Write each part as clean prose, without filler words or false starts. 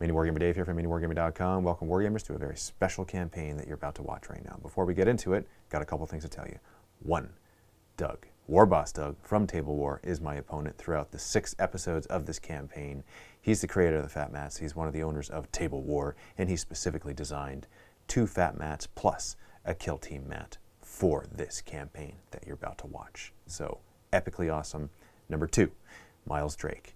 MiniWarGamer Dave here from MiniWarGaming.com. Welcome, Wargamers, to a very special campaign that you're about to watch right now. Before we get into it, got a couple things to tell you. One, Doug, Warboss Doug from Tablewar, is my opponent throughout the 6 episodes of this campaign. He's the creator of the Fat Mats. He's one of the owners of Tablewar, and he specifically designed 2 Fat Mats plus a Kill Team mat for this campaign that you're about to watch. So, epically awesome. Number 2, Miles Drake,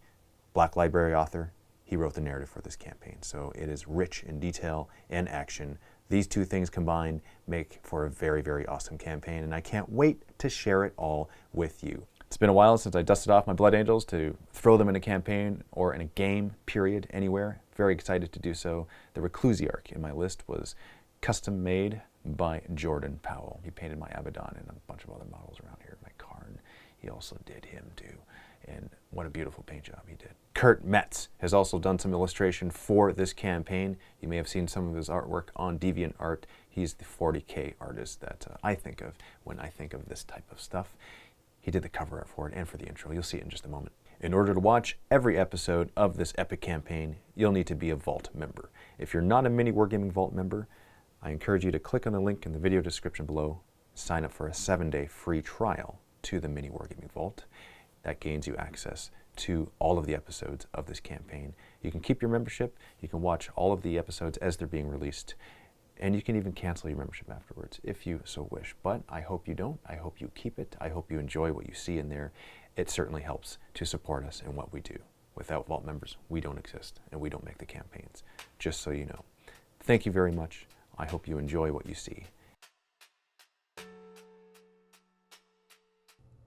Black Library author. He wrote the narrative for this campaign, so it is rich in detail and action. These 2 things combined make for a very, very awesome campaign, and I can't wait to share it all with you. It's been a while since I dusted off my Blood Angels to throw them in a campaign or in a game, period, anywhere. Very excited to do so. The Reclusiarch in my list was custom made by Jordan Powell. He painted my Abaddon and a bunch of other models around here. My Karn, he also did him too. And what a beautiful paint job he did. Kurt Metz has also done some illustration for this campaign. You may have seen some of his artwork on DeviantArt. He's the 40K artist that I think of when I think of this type of stuff. He did the cover art for it and for the intro. You'll see it in just a moment. In order to watch every episode of this epic campaign, you'll need to be a Vault member. If you're not a MiniWarGaming Vault member, I encourage you to click on the link in the video description below, sign up for a 7-day free trial to the MiniWarGaming Vault. That gains you access to all of the episodes of this campaign. You can keep your membership, you can watch all of the episodes as they're being released, and you can even cancel your membership afterwards if you so wish. But I hope you don't. I hope you keep it. I hope you enjoy what you see in there. It certainly helps to support us in what we do. Without Vault members, we don't exist, and we don't make the campaigns, just so you know. Thank you very much. I hope you enjoy what you see.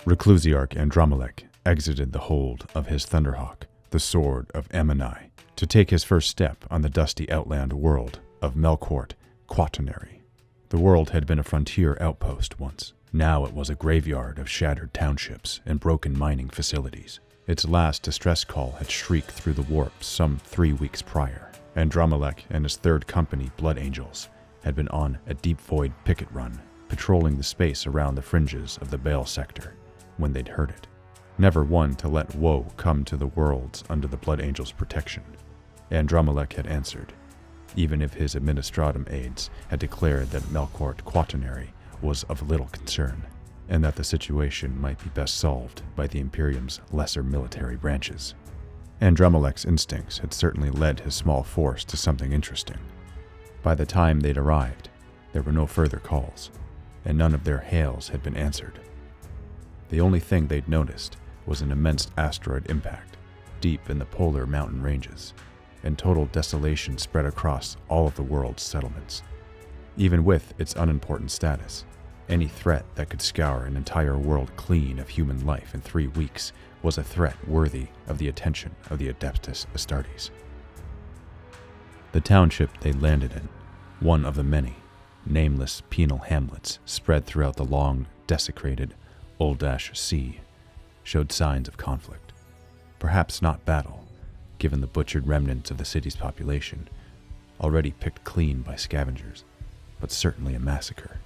Reclusiarch Andromelech exited the hold of his Thunderhawk, the sword of Ammonai, to take his first step on the dusty outland world of Melkort Quaternary. The world had been a frontier outpost once. Now it was a graveyard of shattered townships and broken mining facilities. Its last distress call had shrieked through the warps some 3 weeks prior. Andromelech and his third company, Blood Angels, had been on a deep void picket run, patrolling the space around the fringes of the Bale sector, when they'd heard it. Never one to let woe come to the worlds under the Blood Angels' protection. Andromelech had answered, even if his administratum aides had declared that Melkort Quaternary was of little concern, and that the situation might be best solved by the Imperium's lesser military branches. Andromelech's instincts had certainly led his small force to something interesting. By the time they'd arrived, there were no further calls, and none of their hails had been answered. The only thing they'd noticed was an immense asteroid impact deep in the polar mountain ranges, and total desolation spread across all of the world's settlements. Even with its unimportant status, any threat that could scour an entire world clean of human life in 3 weeks was a threat worthy of the attention of the Adeptus Astartes. The township they landed in, one of the many nameless penal hamlets spread throughout the long, desecrated Old-Sea, showed signs of conflict. Perhaps not battle, given the butchered remnants of the city's population, already picked clean by scavengers, but certainly a massacre.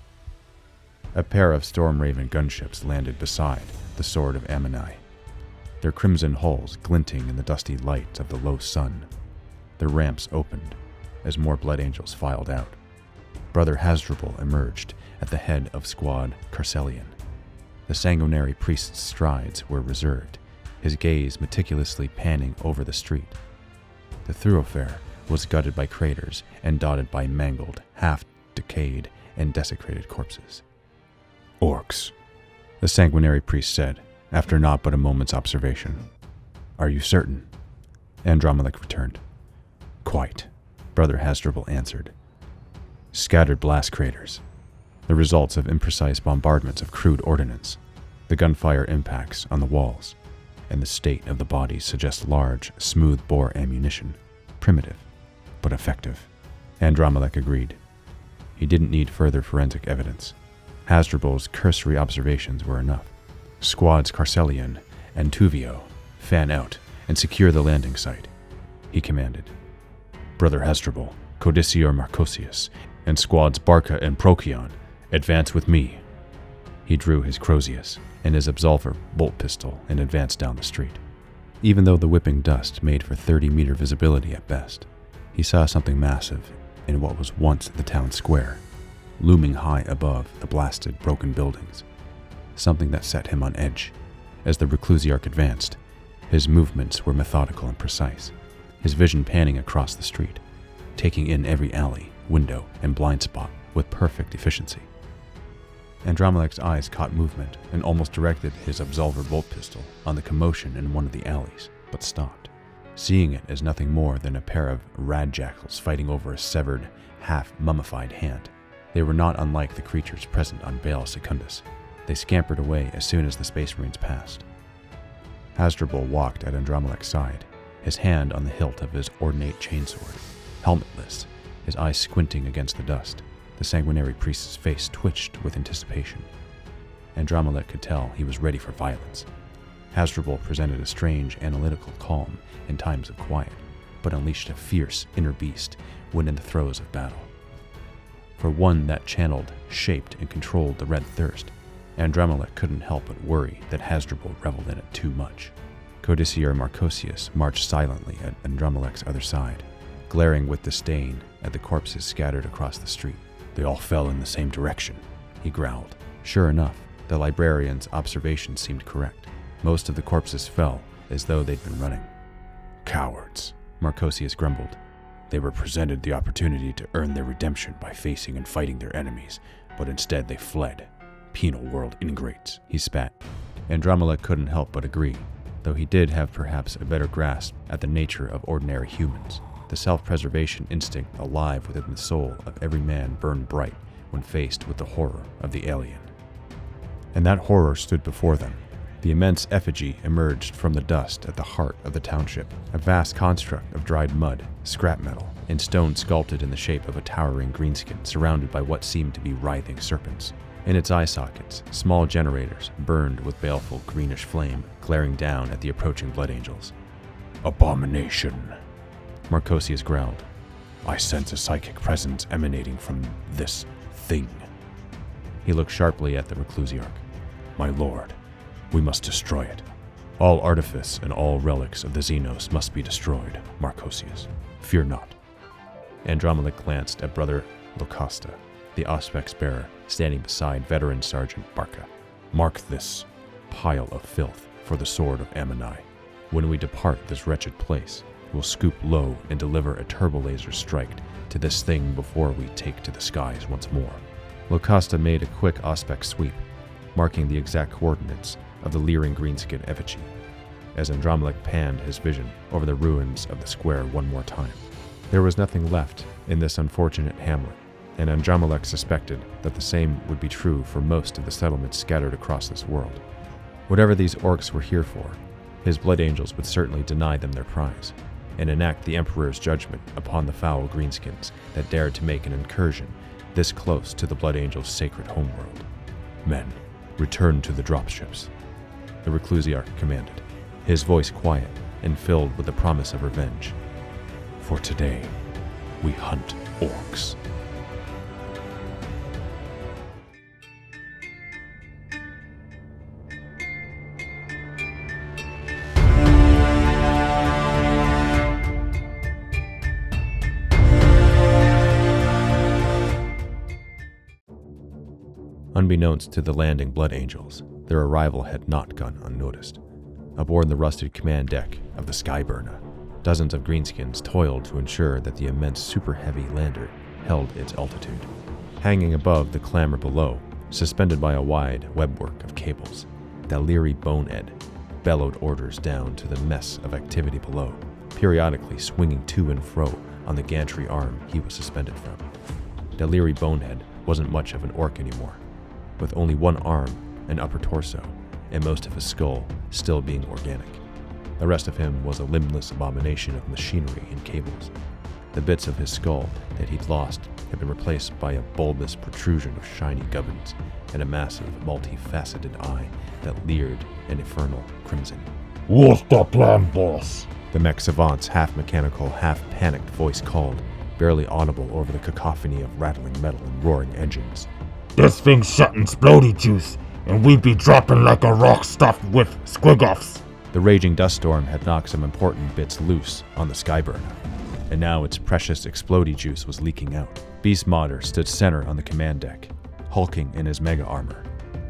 A pair of Stormraven gunships landed beside the Sword of Ammonai, their crimson hulls glinting in the dusty light of the low sun. Their ramps opened as more Blood Angels filed out. Brother Hasdrubal emerged at the head of Squad Carcelian. The sanguinary priest's strides were reserved, his gaze meticulously panning over the street. The thoroughfare was gutted by craters and dotted by mangled, half-decayed, and desecrated corpses. "Orks," the sanguinary priest said, after not but a moment's observation. "Are you certain?" Andromelech returned. "Quite," Brother Hasdrubal answered. "Scattered blast craters, the results of imprecise bombardments of crude ordnance. The gunfire impacts on the walls and the state of the bodies suggest large, smooth-bore ammunition. Primitive, but effective." Andromelech agreed. He didn't need further forensic evidence. Hasdrubal's cursory observations were enough. Squads Carcelian and Tuvio, fan out and secure the landing site, he commanded. Brother Hasdrubal, Codicior Marcosius, and Squads Barca and Procyon, advance with me. He drew his Crozius and his Absolver bolt pistol and advanced down the street. Even though the whipping dust made for 30-meter visibility at best, he saw something massive in what was once the town square, looming high above the blasted, broken buildings. Something that set him on edge. As the Reclusiarch advanced, his movements were methodical and precise, his vision panning across the street, taking in every alley, window, and blind spot with perfect efficiency. Andromelech's eyes caught movement and almost directed his Absolver bolt pistol on the commotion in one of the alleys, but stopped, seeing it as nothing more than a pair of radjackals fighting over a severed, half-mummified hand. They were not unlike the creatures present on Baal Secundus. They scampered away as soon as the Space Marines passed. Hasdrubal walked at Andromelech's side, his hand on the hilt of his ornate chainsword, helmetless, his eyes squinting against the dust. The sanguinary priest's face twitched with anticipation. Andromelech could tell he was ready for violence. Hasdrubal presented a strange, analytical calm in times of quiet, but unleashed a fierce inner beast when in the throes of battle. For one that channeled, shaped, and controlled the red thirst, Andromelech couldn't help but worry that Hasdrubal reveled in it too much. Codicier Marcosius marched silently at Andromelech's other side, glaring with disdain at the corpses scattered across the street. "They all fell in the same direction," he growled. Sure enough, the librarian's observation seemed correct. Most of the corpses fell as though they'd been running. "Cowards," Marcosius grumbled. "They were presented the opportunity to earn their redemption by facing and fighting their enemies, but instead they fled. Penal world ingrates," he spat. Andromelech couldn't help but agree, though he did have perhaps a better grasp at the nature of ordinary humans. The self-preservation instinct alive within the soul of every man burned bright when faced with the horror of the alien. And that horror stood before them. The immense effigy emerged from the dust at the heart of the township, a vast construct of dried mud, scrap metal, and stone sculpted in the shape of a towering greenskin surrounded by what seemed to be writhing serpents. In its eye sockets, small generators burned with baleful greenish flame, glaring down at the approaching Blood Angels. "Abomination," Marcosius growled. "I sense a psychic presence emanating from this thing." He looked sharply at the Reclusiarch. "My lord, we must destroy it. All artifice and all relics of the Xenos must be destroyed, Marcosius. Fear not." Andromelech glanced at Brother Locusta, the Auspex bearer, standing beside veteran Sergeant Barca. "Mark this pile of filth for the sword of Ammoni. When we depart this wretched place, we'll scoop low and deliver a turbolaser strike to this thing before we take to the skies once more." Locusta made a quick Auspex sweep, marking the exact coordinates of the leering greenskin effigy, as Andromelech panned his vision over the ruins of the square one more time. There was nothing left in this unfortunate hamlet, and Andromelech suspected that the same would be true for most of the settlements scattered across this world. Whatever these orcs were here for, his Blood Angels would certainly deny them their prize, and enact the Emperor's judgment upon the foul greenskins that dared to make an incursion this close to the Blood Angels' sacred homeworld. "Men, return to the dropships," the Reclusiarch commanded, his voice quiet and filled with the promise of revenge. "For today, we hunt orcs." Unbeknownst to the landing Blood Angels, their arrival had not gone unnoticed. Aboard the rusted command deck of the Skyburna, dozens of greenskins toiled to ensure that the immense super-heavy lander held its altitude. Hanging above the clamor below, suspended by a wide webwork of cables, that leery bonehead bellowed orders down to the mess of activity below, periodically swinging to and fro on the gantry arm he was suspended from. The leery bonehead wasn't much of an orc anymore, with only one arm and upper torso, and most of his skull still being organic. The rest of him was a limbless abomination of machinery and cables. The bits of his skull that he'd lost had been replaced by a bulbous protrusion of shiny gubbins and a massive, multifaceted eye that leered an infernal crimson. "What's the plan, boss?" The mech savant's half-mechanical, half-panicked voice called, barely audible over the cacophony of rattling metal and roaring engines. "This thing's shutting splody juice, and we be dropping like a rock stuffed with squigoffs." The raging dust storm had knocked some important bits loose on the Skyburna. and now its precious explodey juice was leaking out. Beast Modder stood center on the command deck, hulking in his mega armor.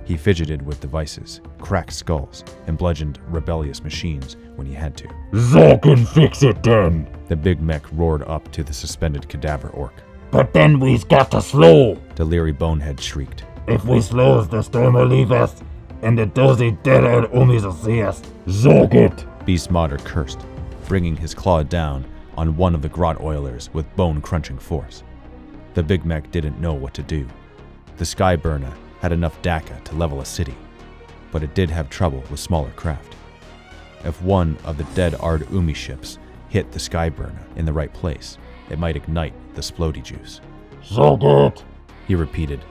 He fidgeted with devices, cracked skulls, and bludgeoned rebellious machines when he had to. Zorgan fix it then. The big mech roared up to the suspended cadaver orc. But then we's got to slow. The leery bonehead shrieked. If we slows, the storm will leave us, and the dozy dead-eyed umis will see us. Zorg it. Beast Modder cursed, bringing his claw down on one of the grot oilers with bone-crunching force. The big mech didn't know what to do. The Skyburna had enough DACA to level a city, but it did have trouble with smaller craft. If one of the dead Ard Umi ships hit the Skyburna in the right place, it might ignite the splody juice. Zorg it. He repeated,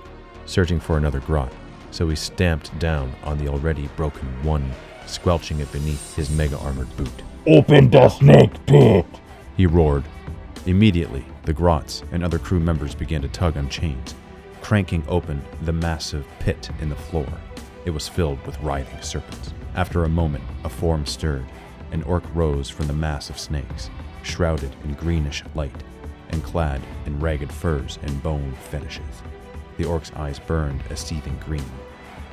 searching for another grot, so he stamped down on the already broken one, squelching it beneath his mega-armored boot. Open the snake pit. He roared. Immediately, the grots and other crew members began to tug on chains, cranking open the massive pit in the floor. It was filled with writhing serpents. After a moment, a form stirred. An orc rose from the mass of snakes, shrouded in greenish light, and clad in ragged furs and bone fetishes. The orc's eyes burned a seething green.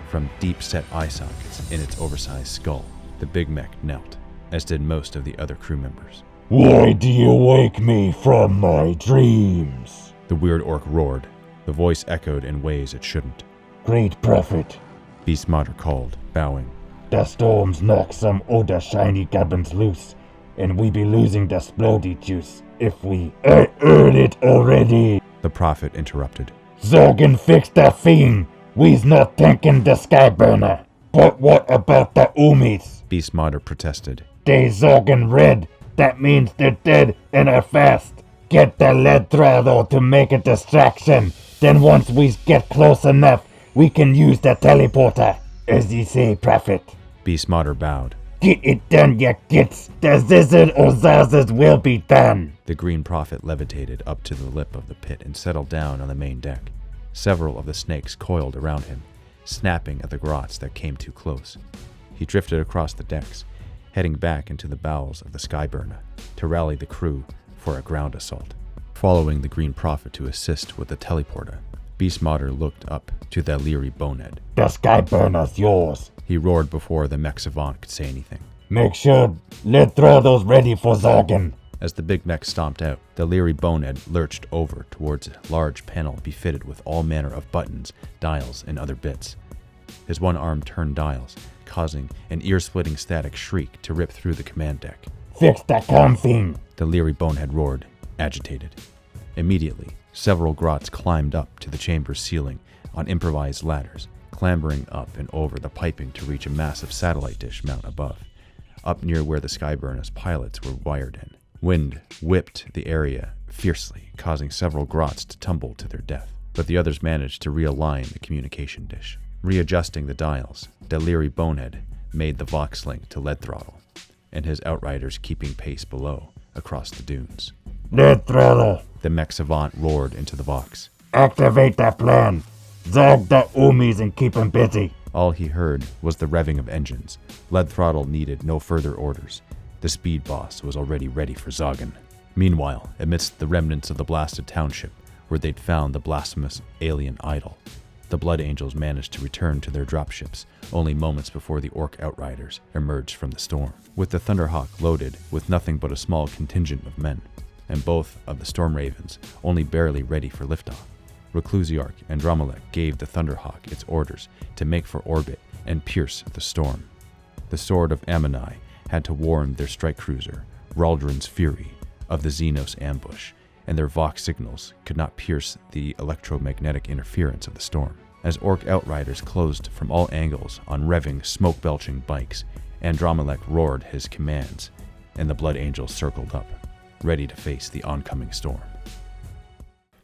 From deep-set eye sockets in its oversized skull, the big mech knelt, as did most of the other crew members. Why do you wake me from my dreams? The weird orc roared. The voice echoed in ways it shouldn't. Great prophet, Beast Modder called, bowing. the storms knock some other shiny gabbins loose, and we be losing the splody juice if we... I heard it already. The prophet interrupted. Zorgan fix the thing. We's not thinking the Skyburner. But what about the Umis? Beast Modder protested. They Zorgan red. That means they're dead and are fast. Get the lead throttle to make a distraction. Then once we get close enough, we can use the teleporter. As you say, prophet. Beast Modder bowed. Get it done, ya gits. The Zizard or Zazas will be done. The green prophet levitated up to the lip of the pit and settled down on the main deck. Several of the snakes coiled around him, snapping at the grots that came too close. He drifted across the decks, heading back into the bowels of the Skyburna to rally the crew for a ground assault. Following the green prophet to assist with the teleporter, Beast Modder looked up to the leery bonehead. The Skyburner's yours. He roared before the mech savant could say anything. Make sure lead throttle's ready for Zorgan. As the big mech stomped out, the leery bonehead lurched over towards a large panel befitted with all manner of buttons, dials, and other bits. His one arm turned dials, causing an ear-splitting static shriek to rip through the command deck. Fix the com thing. The leery bonehead roared, agitated. Immediately, several grots climbed up to the chamber's ceiling on improvised ladders, clambering up and over the piping to reach a massive satellite dish mount above, up near where the Skyburna's pilots were wired in. Wind whipped the area fiercely, causing several grots to tumble to their death, but the others managed to realign the communication dish. Readjusting the dials, the leery bonehead made the Vox link to lead throttle, and his outriders keeping pace below, across the dunes. Lead throttle. The mech savant roared into the Vox. Activate the plan. Zog the Umis and keep 'em busy. All he heard was the revving of engines. Lead throttle needed no further orders. The speed boss was already ready for Zoggin. Meanwhile, amidst the remnants of the blasted township, where they'd found the blasphemous alien idol, the Blood Angels managed to return to their dropships only moments before the Orc Outriders emerged from the storm. With the Thunderhawk loaded with nothing but a small contingent of men, and both of the Storm Ravens only barely ready for liftoff, Reclusiarch and Dromelek gave the Thunderhawk its orders to make for orbit and pierce the storm. The Sword of Ammonai had to warn their strike cruiser, Raldrin's Fury, of the Xenos ambush, and their Vox signals could not pierce the electromagnetic interference of the storm. As Orc Outriders closed from all angles on revving, smoke-belching bikes, Andromelech roared his commands, and the Blood Angels circled up, ready to face the oncoming storm.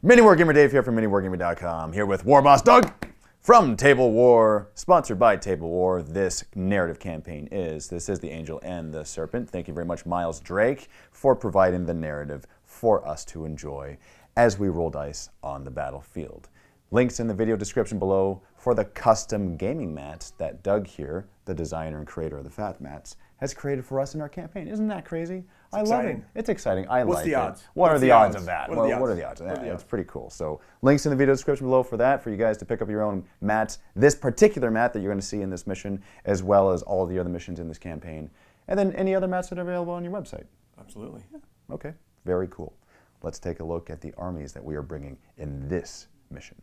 MiniWarGamer Dave here from MiniWarGaming.com, here with Warboss Doug from Tablewar, sponsored by Tablewar. This narrative campaign is the Angel and the Serpent. Thank you very much, Miles Drake, for providing the narrative for us to enjoy as we roll dice on the battlefield. Links in the video description below for the custom gaming mat that Doug here, the designer and creator of the Fat Mats, has created for us in our campaign. Isn't that crazy? I love exciting. it. It's exciting. I What's like the it. odds? What are What's the the odds odds? of that? What are the What are odds? the odds? What are the Yeah, odds? it's pretty cool. So links in the video description below for that, for you guys to pick up your own mats. This particular mat that you're going to see in this mission, as well as all the other missions in this campaign. And then any other mats that are available on your website. Absolutely. Yeah. Okay, very cool. Let's take a look at the armies that we are bringing in this mission.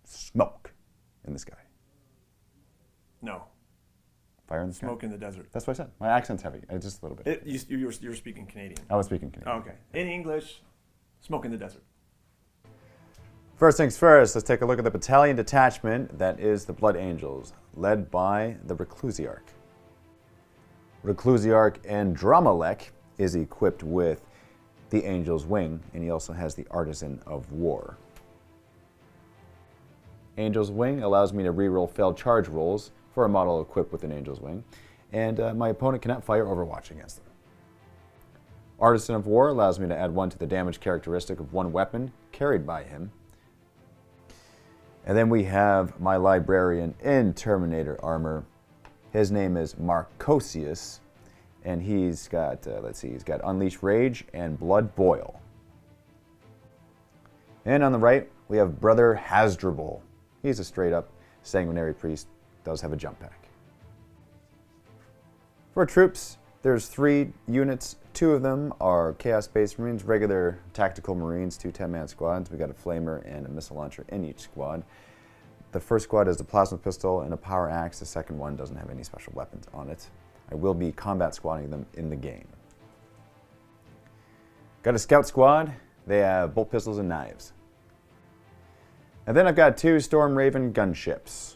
Smoke in the sky. No. Fire in the sky. Smoke in the desert. That's what I said. My accent's heavy. Just a little bit. You were speaking Canadian. I was speaking Canadian. Okay. In English, smoke in the desert. First things first, let's take a look at the battalion detachment that is the Blood Angels, led by the Reclusiarch. Reclusiarch Andromelech is equipped with the Angel's Wing, and he also has the Artisan of War. Angel's Wing allows me to reroll failed charge rolls for a model equipped with an Angel's Wing, and my opponent cannot fire Overwatch against them. Artisan of War allows me to add 1 to the damage characteristic of one weapon carried by him. And then we have my Librarian in Terminator armor. His name is Marcosius, and he's got, he's got Unleash Rage and Blood Boil. And on the right, we have Brother Hasdrubal. He's a straight-up sanguinary priest, does have a jump pack. For troops, there's 3 units. 2 of them are Chaos Space Marines, regular tactical Marines, 2 10-man squads. We got a Flamer and a missile launcher in each squad. The first squad has a plasma pistol and a power axe. The second one doesn't have any special weapons on it. I will be combat squatting them in the game. Got a scout squad. They have bolt pistols and knives. And then I've got 2 Storm Raven gunships.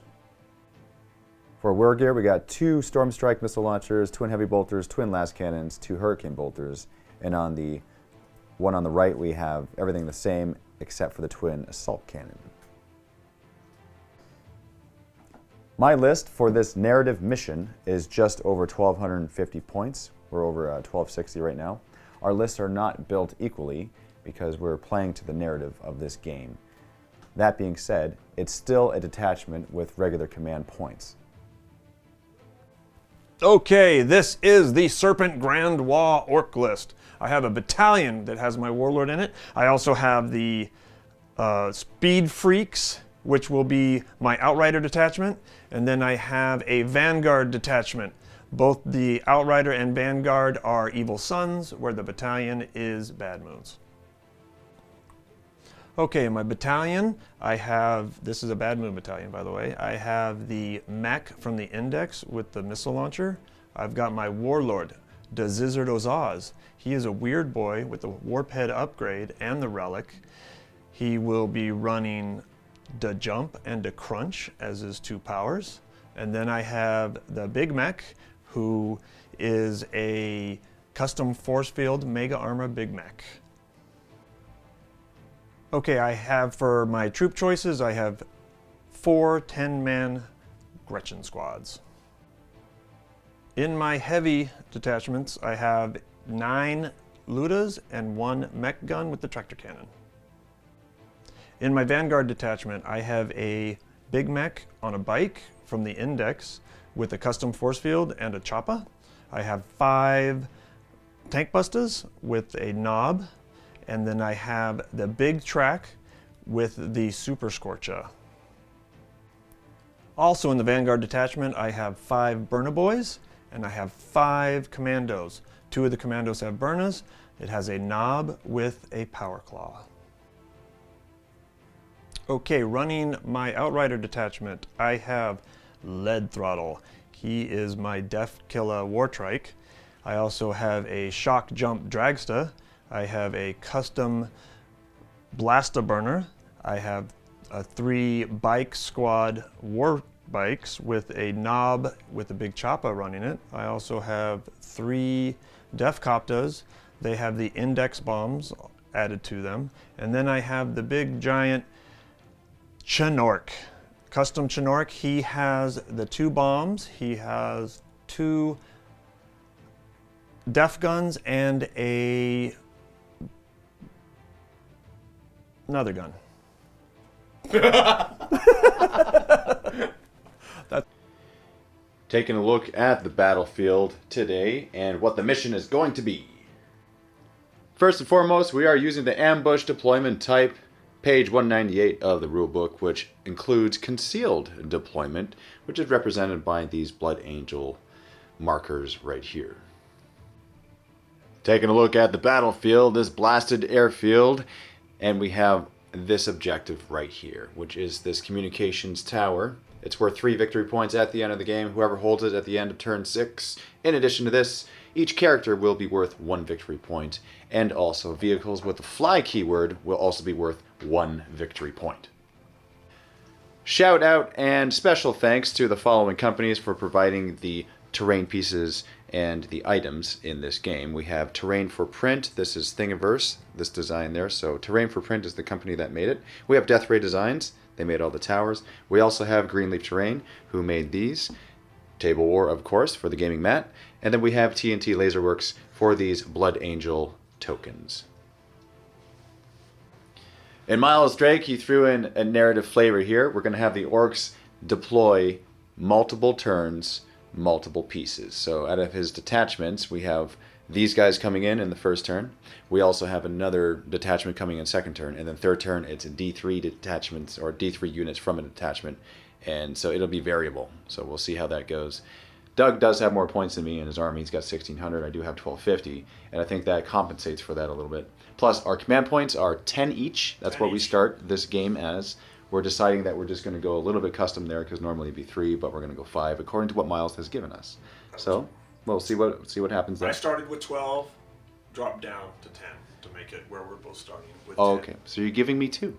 For war gear, we got 2 Storm Strike missile launchers, twin heavy bolters, twin las cannons, 2 hurricane bolters, and on the one on the right we have everything the same except for the twin assault cannon. My list for this narrative mission is just over 1,250 points. We're over 1,260 right now. Our lists are not built equally because we're playing to the narrative of this game. That being said, it's still a detachment with regular command points. Okay, this is the Serpent Grandois Orc list. I have a battalion that has my warlord in it. I also have the Speed Freaks, which will be my Outrider detachment. And then I have a Vanguard detachment. Both the Outrider and Vanguard are Evil Sons, where the battalion is Bad Moons. Okay, my battalion, I have, this is a Bad Moon battalion, by the way. I have the mech from the Index with the missile launcher. I've got my warlord, the Zizard Ozaz. He is a weird boy with the warp head upgrade and the relic. He will be running the jump and the crunch as his 2 powers. And then I have the big mech, who is a custom force field mega armor big mech. Okay, I have for my troop choices, I have 4 10-man Gretchen squads. In my heavy detachments, I have 9 Ludas and 1 mech gun with the tractor cannon. In my Vanguard detachment, I have a big mech on a bike from the Index with a custom force field and a choppa. I have 5 tank busters with a knob. And then I have the big track with the Super Scorcha. Also in the Vanguard detachment, I have 5 Burna Boys, and I have 5 Commandos. 2 of the Commandos have Burnas. It has a knob with a Power Claw. Okay, running my Outrider detachment, I have Lead Throttle. He is my Def Killa Wartrike. I also have a Shock Jump Dragsta. I have a custom Blastaburner. I have 3 bike squad war bikes with a knob with a big choppa running it. I also have 3 Defcoptas. They have the Index bombs added to them. And then I have the big giant Chinork. Custom Chinork. He has the 2 bombs. He has 2 def guns and another gun. Taking a look at the battlefield today and what the mission is going to be. First and foremost, we are using the ambush deployment type, page 198 of the rulebook, which includes concealed deployment, which is represented by these Blood Angel markers right here. Taking a look at the battlefield, this blasted airfield, and we have this objective right here, which is this communications tower. It's worth 3 victory points at the end of the game, whoever holds it at the end of turn 6. In addition to this, each character will be worth 1 victory point, and also vehicles with the fly keyword will also be worth 1 victory point. Shout out and special thanks to the following companies for providing the terrain pieces and the items in this game. We have Terrain for Print. This is Thingiverse, this design there. So Terrain for Print is the company that made it. We have Death Ray Designs. They made all the towers. We also have Greenleaf Terrain, who made these. Tablewar, of course, for the gaming mat. And then we have TNT Laserworks for these Blood Angel tokens. And Miles Drake, he threw in a narrative flavor here. We're going to have the orcs deploy multiple turns, multiple pieces. So out of his detachments, we have these guys coming in the first turn. We also have another detachment coming in second turn, and then third turn it's D3 detachments or D3 units from a detachment, and so it'll be variable. So we'll see how that goes. Doug does have more points than me in his army. He's got 1,600. I do have 1,250, and I think that compensates for that a little bit. Plus, our command points are 10 each. That's what we start this game as. We're deciding that we're just going to go a little bit custom there because normally it'd be 3, but we're going to go 5 according to what Miles has given us. So we'll see what happens there. I started with 12, dropped down to 10 to make it where we're both starting with 10. Oh, okay. So you're giving me 2?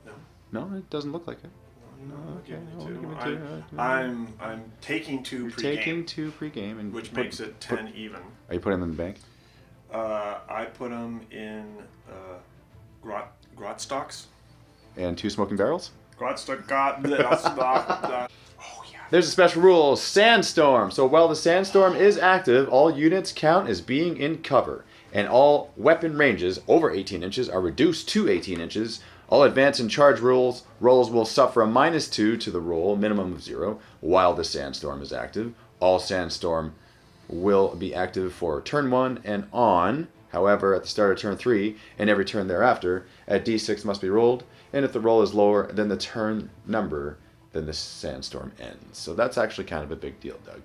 No. No, it doesn't look like it. No, Okay, give me I'll two. give it to you. I'm taking 2 You're pregame, taking 2 pre-game, and which makes it 10 even. Are you putting them in the bank? I put them in grot stocks. And 2 smoking barrels? Grotstock got. Oh yeah. There's a special rule, Sandstorm. So while the Sandstorm is active, all units count as being in cover, and all weapon ranges over 18 inches are reduced to 18 inches. All advance and charge rolls will suffer a -2 to the roll, minimum of 0, while the Sandstorm is active. All Sandstorm will be active for turn 1 and on. However, at the start of turn 3 and every turn thereafter, a d6 must be rolled, and if the roll is lower than the turn number, then the Sandstorm ends. So that's actually kind of a big deal, Doug.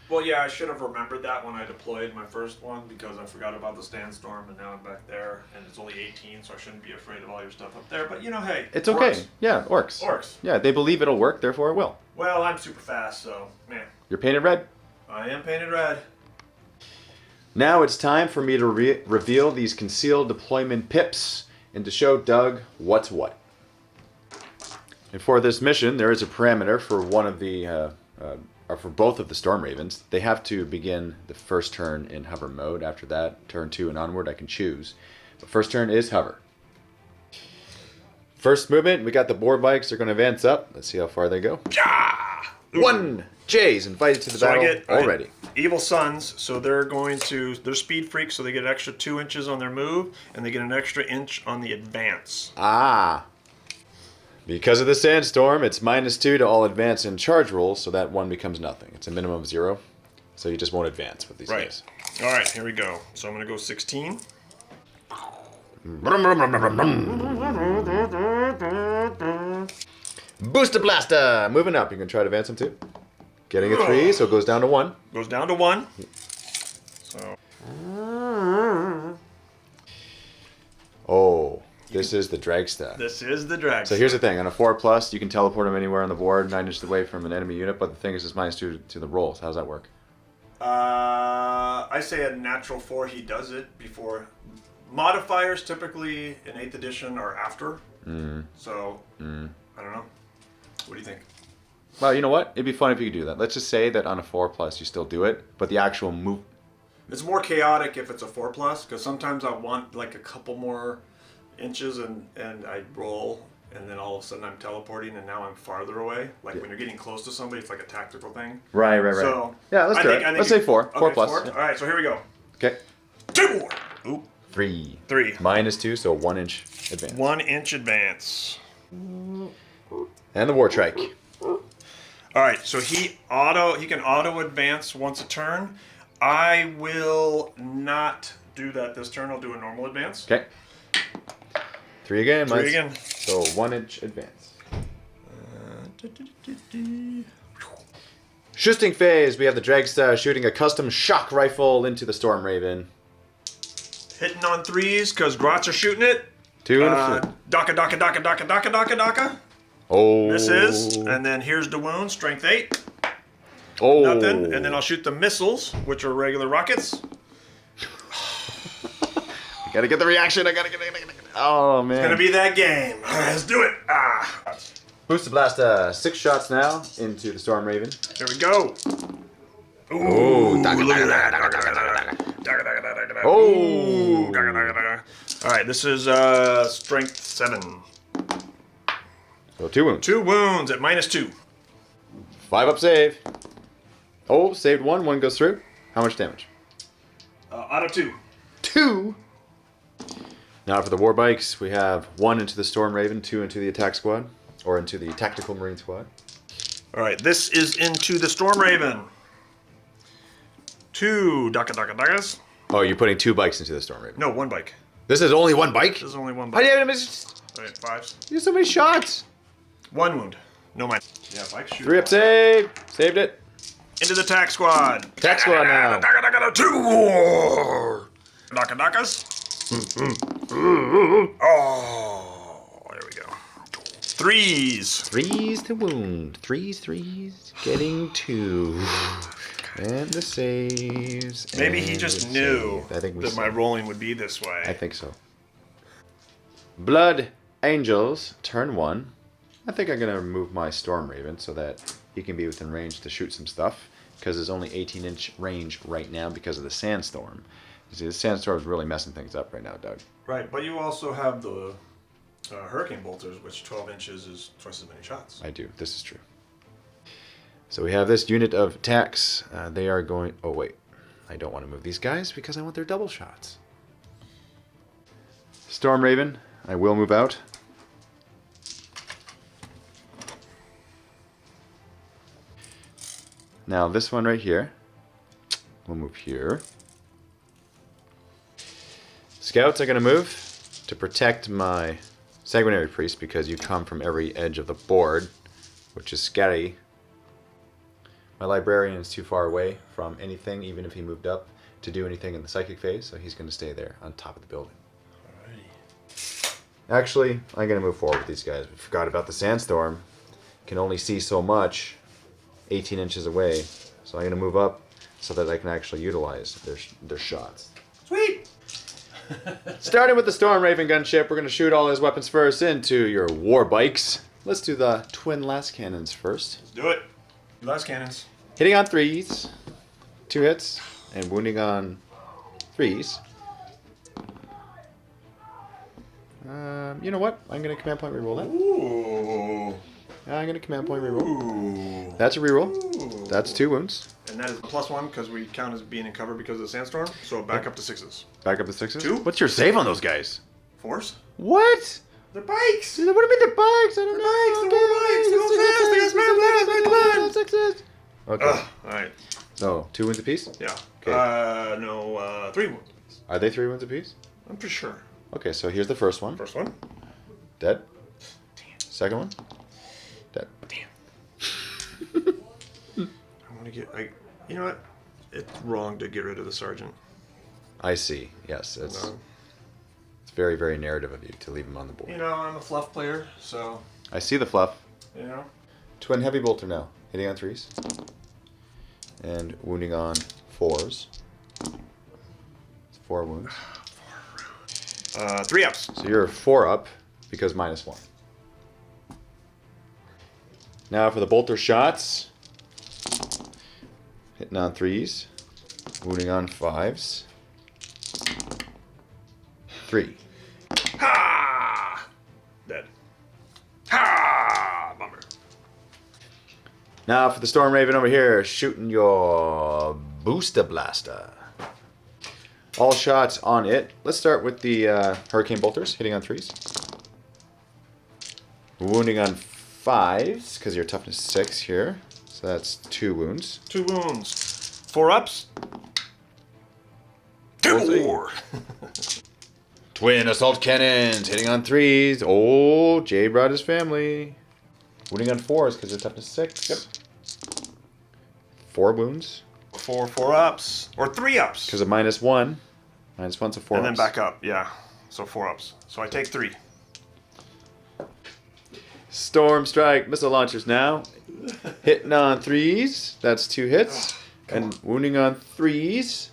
Well, yeah, I should have remembered that when I deployed my first one because I forgot about the Sandstorm, and now I'm back there, and it's only 18, so I shouldn't be afraid of all your stuff up there. But you know, hey, It's okay. orcs. Yeah, orcs. Orcs. Yeah, they believe it'll work, therefore it will. Well, I'm super fast, so man, You're painted red. I am painted red. Now it's time for me to reveal these concealed deployment pips and to show Doug what's what. And for this mission, there is a parameter for one of the, or for both of the Storm Ravens. They have to begin the first turn in hover mode. After that, turn 2 and onward, I can choose. But first turn is hover. First movement, we got the boar bikes. They're going to advance up. Let's see how far they go. One! Jay's invited to the battle already. Evil Sons, so they're speed freaks, so they get an extra 2 inches on their move, and they get an extra inch on the advance. Ah! Because of the Sandstorm, it's -2 to all advance and charge rolls, so that 1 becomes nothing. It's a minimum of 0, so you just won't advance with these guys. All right, here we go. So I'm going to go 16. Booster Blaster! Moving up. You can try to advance him too. Getting a 3, so it goes down to 1. Goes down to 1. So. Oh, this is the Dragsta. This is the drag. So here's the thing. On a 4+, you can teleport him anywhere on the board, 9 inches away from an enemy unit, but the thing is it's -2 to the rolls. How does that work? I say a natural 4, he does it before. Modifiers typically in 8th edition are after. So, I don't know. What do you think? Well, you know what? It'd be fun if you could do that. Let's just say that on a 4+, you still do it, but the actual move... It's more chaotic if it's a 4+, because sometimes I want like a couple more inches and I roll, and then all of a sudden I'm teleporting and now I'm farther away. Like when you're getting close to somebody, it's like a tactical thing. Right. So, yeah, let's do it. Let's say 4. Okay, 4+. 4? Yeah. All right, so here we go. Okay. Tablewar! Oop. 3. 3. -2, so 1 inch advance. 1 inch advance. And the War Trike. All right, so he can auto advance once a turn. I will not do that this turn. I'll do a normal advance. Okay. 3 again. 3 again. So 1 inch advance. Shooting phase. We have the Dragster shooting a custom shock rifle into the Storm Raven. Hitting on 3s because Grots are shooting it. 2 and a flip. Daka. Oh. Misses. And then here's the wound. Strength 8. Oh. Nothing. And then I'll shoot the missiles, which are regular rockets. I gotta get the reaction. I gotta get it. Oh, man. It's going to be that game. Let's do it. Booster Blast 6 shots now into the Storm Raven. Here we go. Ooh. Look at that. Oh. All right, this is strength 7. So 2 wounds. 2 wounds at -2. 5 up save. Oh, saved 1. 1 goes through. How much damage? Out of 2. 2. Now for the war bikes, we have 1 into the Storm Raven, 2 into the attack squad, or into the tactical marine squad. All right, this is into the Storm Raven. 2 dakas. Oh, you're putting 2 bikes into the Storm Raven. No, 1 bike. This is only 1 bike? This is only 1 How do bike. you have miss? All right, 5s. You have so many shots. 1 wound. No mind. Yeah, bike shoot. 3 up save. Saved it. Into the attack squad. Attack squad now. Two more. Dakas. Oh, there we go. 3s. 3s to wound. 3s. Getting 2. And the saves. Maybe he and just the knew save. I think we that my saved. rolling would be this way. I think so. Blood Angels, turn 1. I think I'm going to remove my Storm Raven so that he can be within range to shoot some stuff, because there's only 18-inch range right now because of the sandstorm. You see, the sandstorm is really messing things up right now, Doug. Right, but you also have the hurricane bolters, which 12 inches is twice as many shots. I do. This is true. So we have this unit of attacks. They are going... Oh, wait. I don't want to move these guys because I want their double shots. Storm Raven, I will move out. Now this one right here, we'll move here. Scouts are going to move to protect my Sanguinary Priest because you come from every edge of the board, which is scary. My Librarian is too far away from anything, even if he moved up, to do anything in the Psychic phase, so he's going to stay there on top of the building. Alrighty. Actually, I'm going to move forward with these guys. We forgot about the Sandstorm. Can only see so much 18 inches away, so I'm going to move up so that I can actually utilize their shots. Sweet! Starting with the Storm Raven gunship, we're going to shoot all his weapons first into your war bikes. Let's do the twin last cannons first. Let's do it. Last cannons. Hitting on 3s, 2 hits, and wounding on 3s. You know what? I'm going to command point reroll that. Ooh. I'm going to command point reroll. Ooh. That's a reroll. Ooh. That's 2 wounds. And that is +1 because we count as being in cover because of the sandstorm. So back up to 6s. Back up to 6s. 2? What's your save on those guys? 4s? What? They're bikes! What do you mean they're bikes? I don't know. They're bikes! They're fast! They got Okay. Alright. So, 2 wounds apiece? Yeah. Okay. No, 3 wounds. Are they 3 wounds apiece? I'm pretty sure. Okay, so here's the first one. First one. Dead. Second one. Dead. Damn. I want to get... you know what? It's wrong to get rid of the sergeant. I see. Yes, it's No. very, very narrative of you to leave him on the board. You know, I'm a fluff player, so... I see the fluff. You know? Twin heavy bolter now. Hitting on 3s. And wounding on 4s. It's 4 wounds. 3 ups. So you're 4 up because -1. Now for the bolter shots. Hitting on 3s. Wounding on 5s. 3. Ha! Dead. Ha! Bummer. Now for the Storm Raven over here, shooting your Booster Blaster. All shots on it. Let's start with the Hurricane Bolters, hitting on 3s. Wounding on 5s, because you're toughness 6 here. So that's 2 wounds. 2 wounds. 4 ups. We'll see. Tablewar. Twin assault cannons hitting on 3s. Oh, Jay brought his family. Wounding on 4s because it's up to 6. Yep. 4 wounds. 4 ups. Or 3 ups. Because of -1. -1's a 4 And then ups. back up. Yeah. So 4 ups. So I take 3. Storm Strike missile launchers now. Hitting on 3s. That's 2 hits. And wounding on 3s.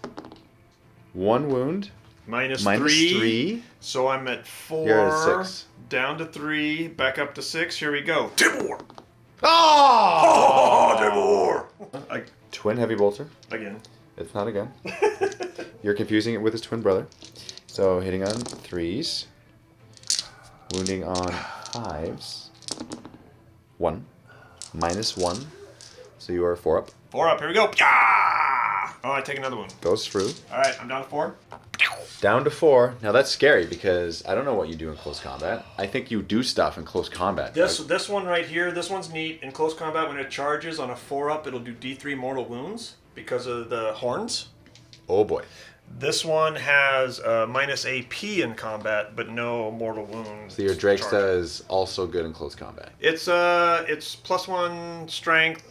1 wound. Minus Minus 3. 3. So I'm at 4. You're at 6. Down to 3. Back up to 6. Here we go. Tablewar. Oh! Tablewar. Twin heavy bolter. Again. It's not again. You're confusing it with his twin brother. So hitting on 3s. Wounding on 5s. 1. -1. So you are 4 up. 4 up. Here we go. Yeah! Oh, I take another one. Goes through. All right, I'm down to 4. Down to 4. Now that's scary because I don't know what you do in close combat. I think you do stuff in close combat. This one right here, this one's neat. In close combat, when it charges on a 4 up, it'll do D3 mortal wounds because of the horns. Oh boy. This one has minus AP in combat, but no mortal wounds. So your Drakesta charge. is also good in close combat. It's +1 strength,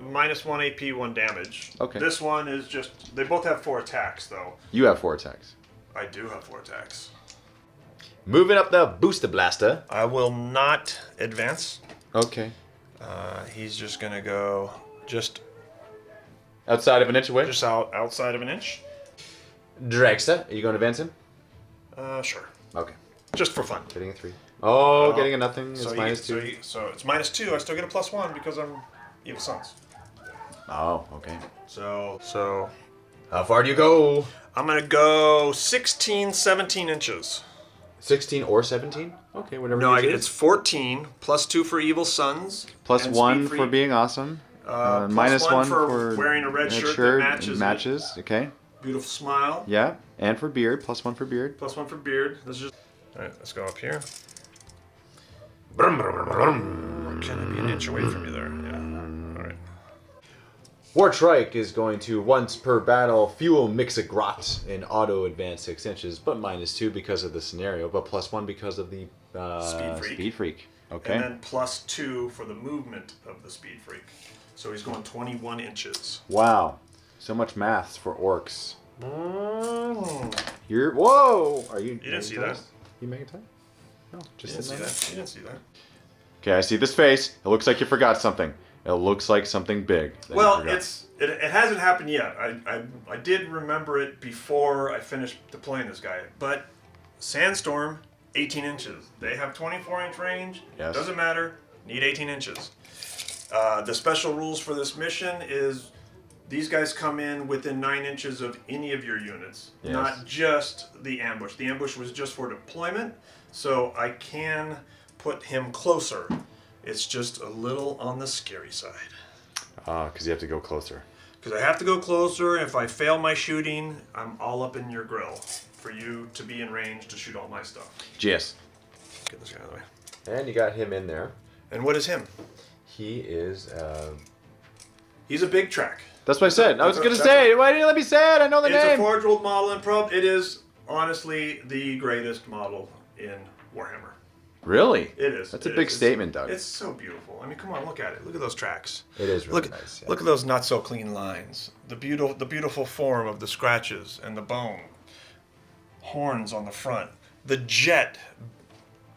-1 AP, 1 damage. Okay. This one is just. They both have 4 attacks, though. You have 4 attacks. I do have 4 attacks. Moving up the Booster Blaster. I will not advance. Okay. He's just gonna go just Outside of an inch away. outside of an inch. Drakesta, are you going to advance him? Sure. Okay. Just for fun. Getting a 3. Oh, getting a nothing. It's So -2. So it's -2. I still get a +1 because I'm evil sons. Oh, okay. So How far do you go? I'm gonna go 16, 17 inches. 16 or 17? Okay, whatever. No, you choose. it's 14 +2 for evil sons. Plus and 1 speed for freak. being awesome. Plus -1 for wearing a red shirt that matches it. Okay. Beautiful smile. Yeah, and for beard. +1 for beard. +1 for beard. This is just. All right, let's go up here. Can I be an inch away from you there? Yeah. All right. Wartrike is going to once per battle fuel mix a grot in auto advance 6 inches, but -2 because of the scenario, but +1 because of the Speed freak. Okay. And then +2 for the movement of the speed freak. So he's going 21 inches. Wow, so much maths for orcs. You're whoa. Are you? You didn't see that. You make it time? No, just You didn't see sitting there. that. You didn't see that. Okay, I see this face. It looks like you forgot something. It looks like something big. that you Well, forgot. it hasn't happened yet. I did remember it before I finished deploying this guy. But Sandstorm, 18 inches. They have 24-inch range. Yes. Doesn't matter. Need 18 inches. The special rules for this mission is these guys come in within 9 inches of any of your units, Yes. not just the ambush. The ambush was just for deployment, so I can put him closer. It's just a little on the scary side. Because you have to go closer. Because I have to go closer. If I fail my shooting, I'm all up in your grill for you to be in range to shoot all my stuff. GS. Get this guy out of the way. And you got him in there. And what is him? He is. He's a big track. That's what I said. I was That's going to a- say it. Why didn't you let me say it? I know the It's a name. Forge-World model in Probe. It is honestly the greatest model in Warhammer. Really? It is. That's a It big is. statement, Doug. It's so beautiful. I mean, come on, look at it. Look at those tracks. It is really Look, nice. Yeah. look at those not so clean lines. The beautiful form of the scratches and the bone. Horns on the front. The jet.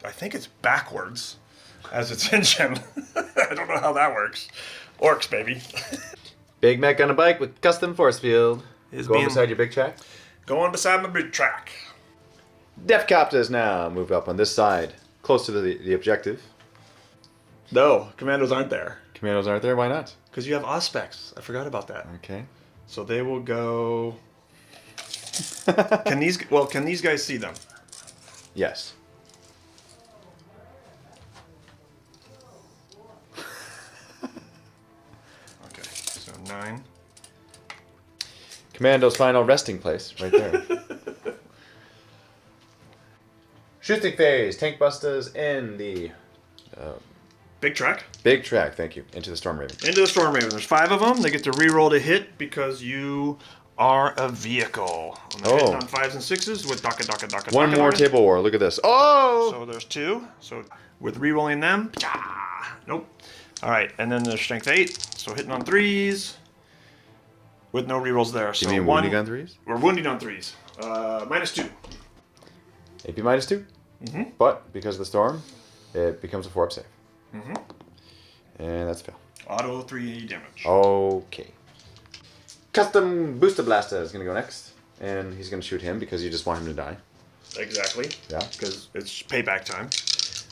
I think it's backwards as its engine. I don't know how that works. Orcs, baby. Big mech on a bike with custom force field. Is Going being- beside your big track. Go on beside my big track. Defcopters now move up on this side, close to the objective. No, commandos aren't there. Commandos aren't there. Why not? Because you have Auspex. I forgot about that. Okay. So they will go. Can these guys see them? Yes. Okay, so 9. Commando's final resting place, right there. Shooting phase. Tank busters in the Big track. Big track, thank you. Into the Storm Raven. Into the Storm Raven. There's 5 of them. They get to re-roll to hit because you are a vehicle. And they're hitting on 5s and 6s with daka. One more Table War. Look at this. Oh! So there's 2. So with re-rolling them, nope. All right, and then there's strength 8. So hitting on 3s with no re-rolls there. So You mean wounding on 3s? We're wounding on 3s. -2. AP -2. Mm-hmm. But because of the storm, it becomes a 4-up save. Mm-hmm. And that's a fail. Auto 3 damage. Okay. Custom Booster Blaster is going to go next. And he's going to shoot him because you just want him to die. Exactly. Yeah. Because it's payback time.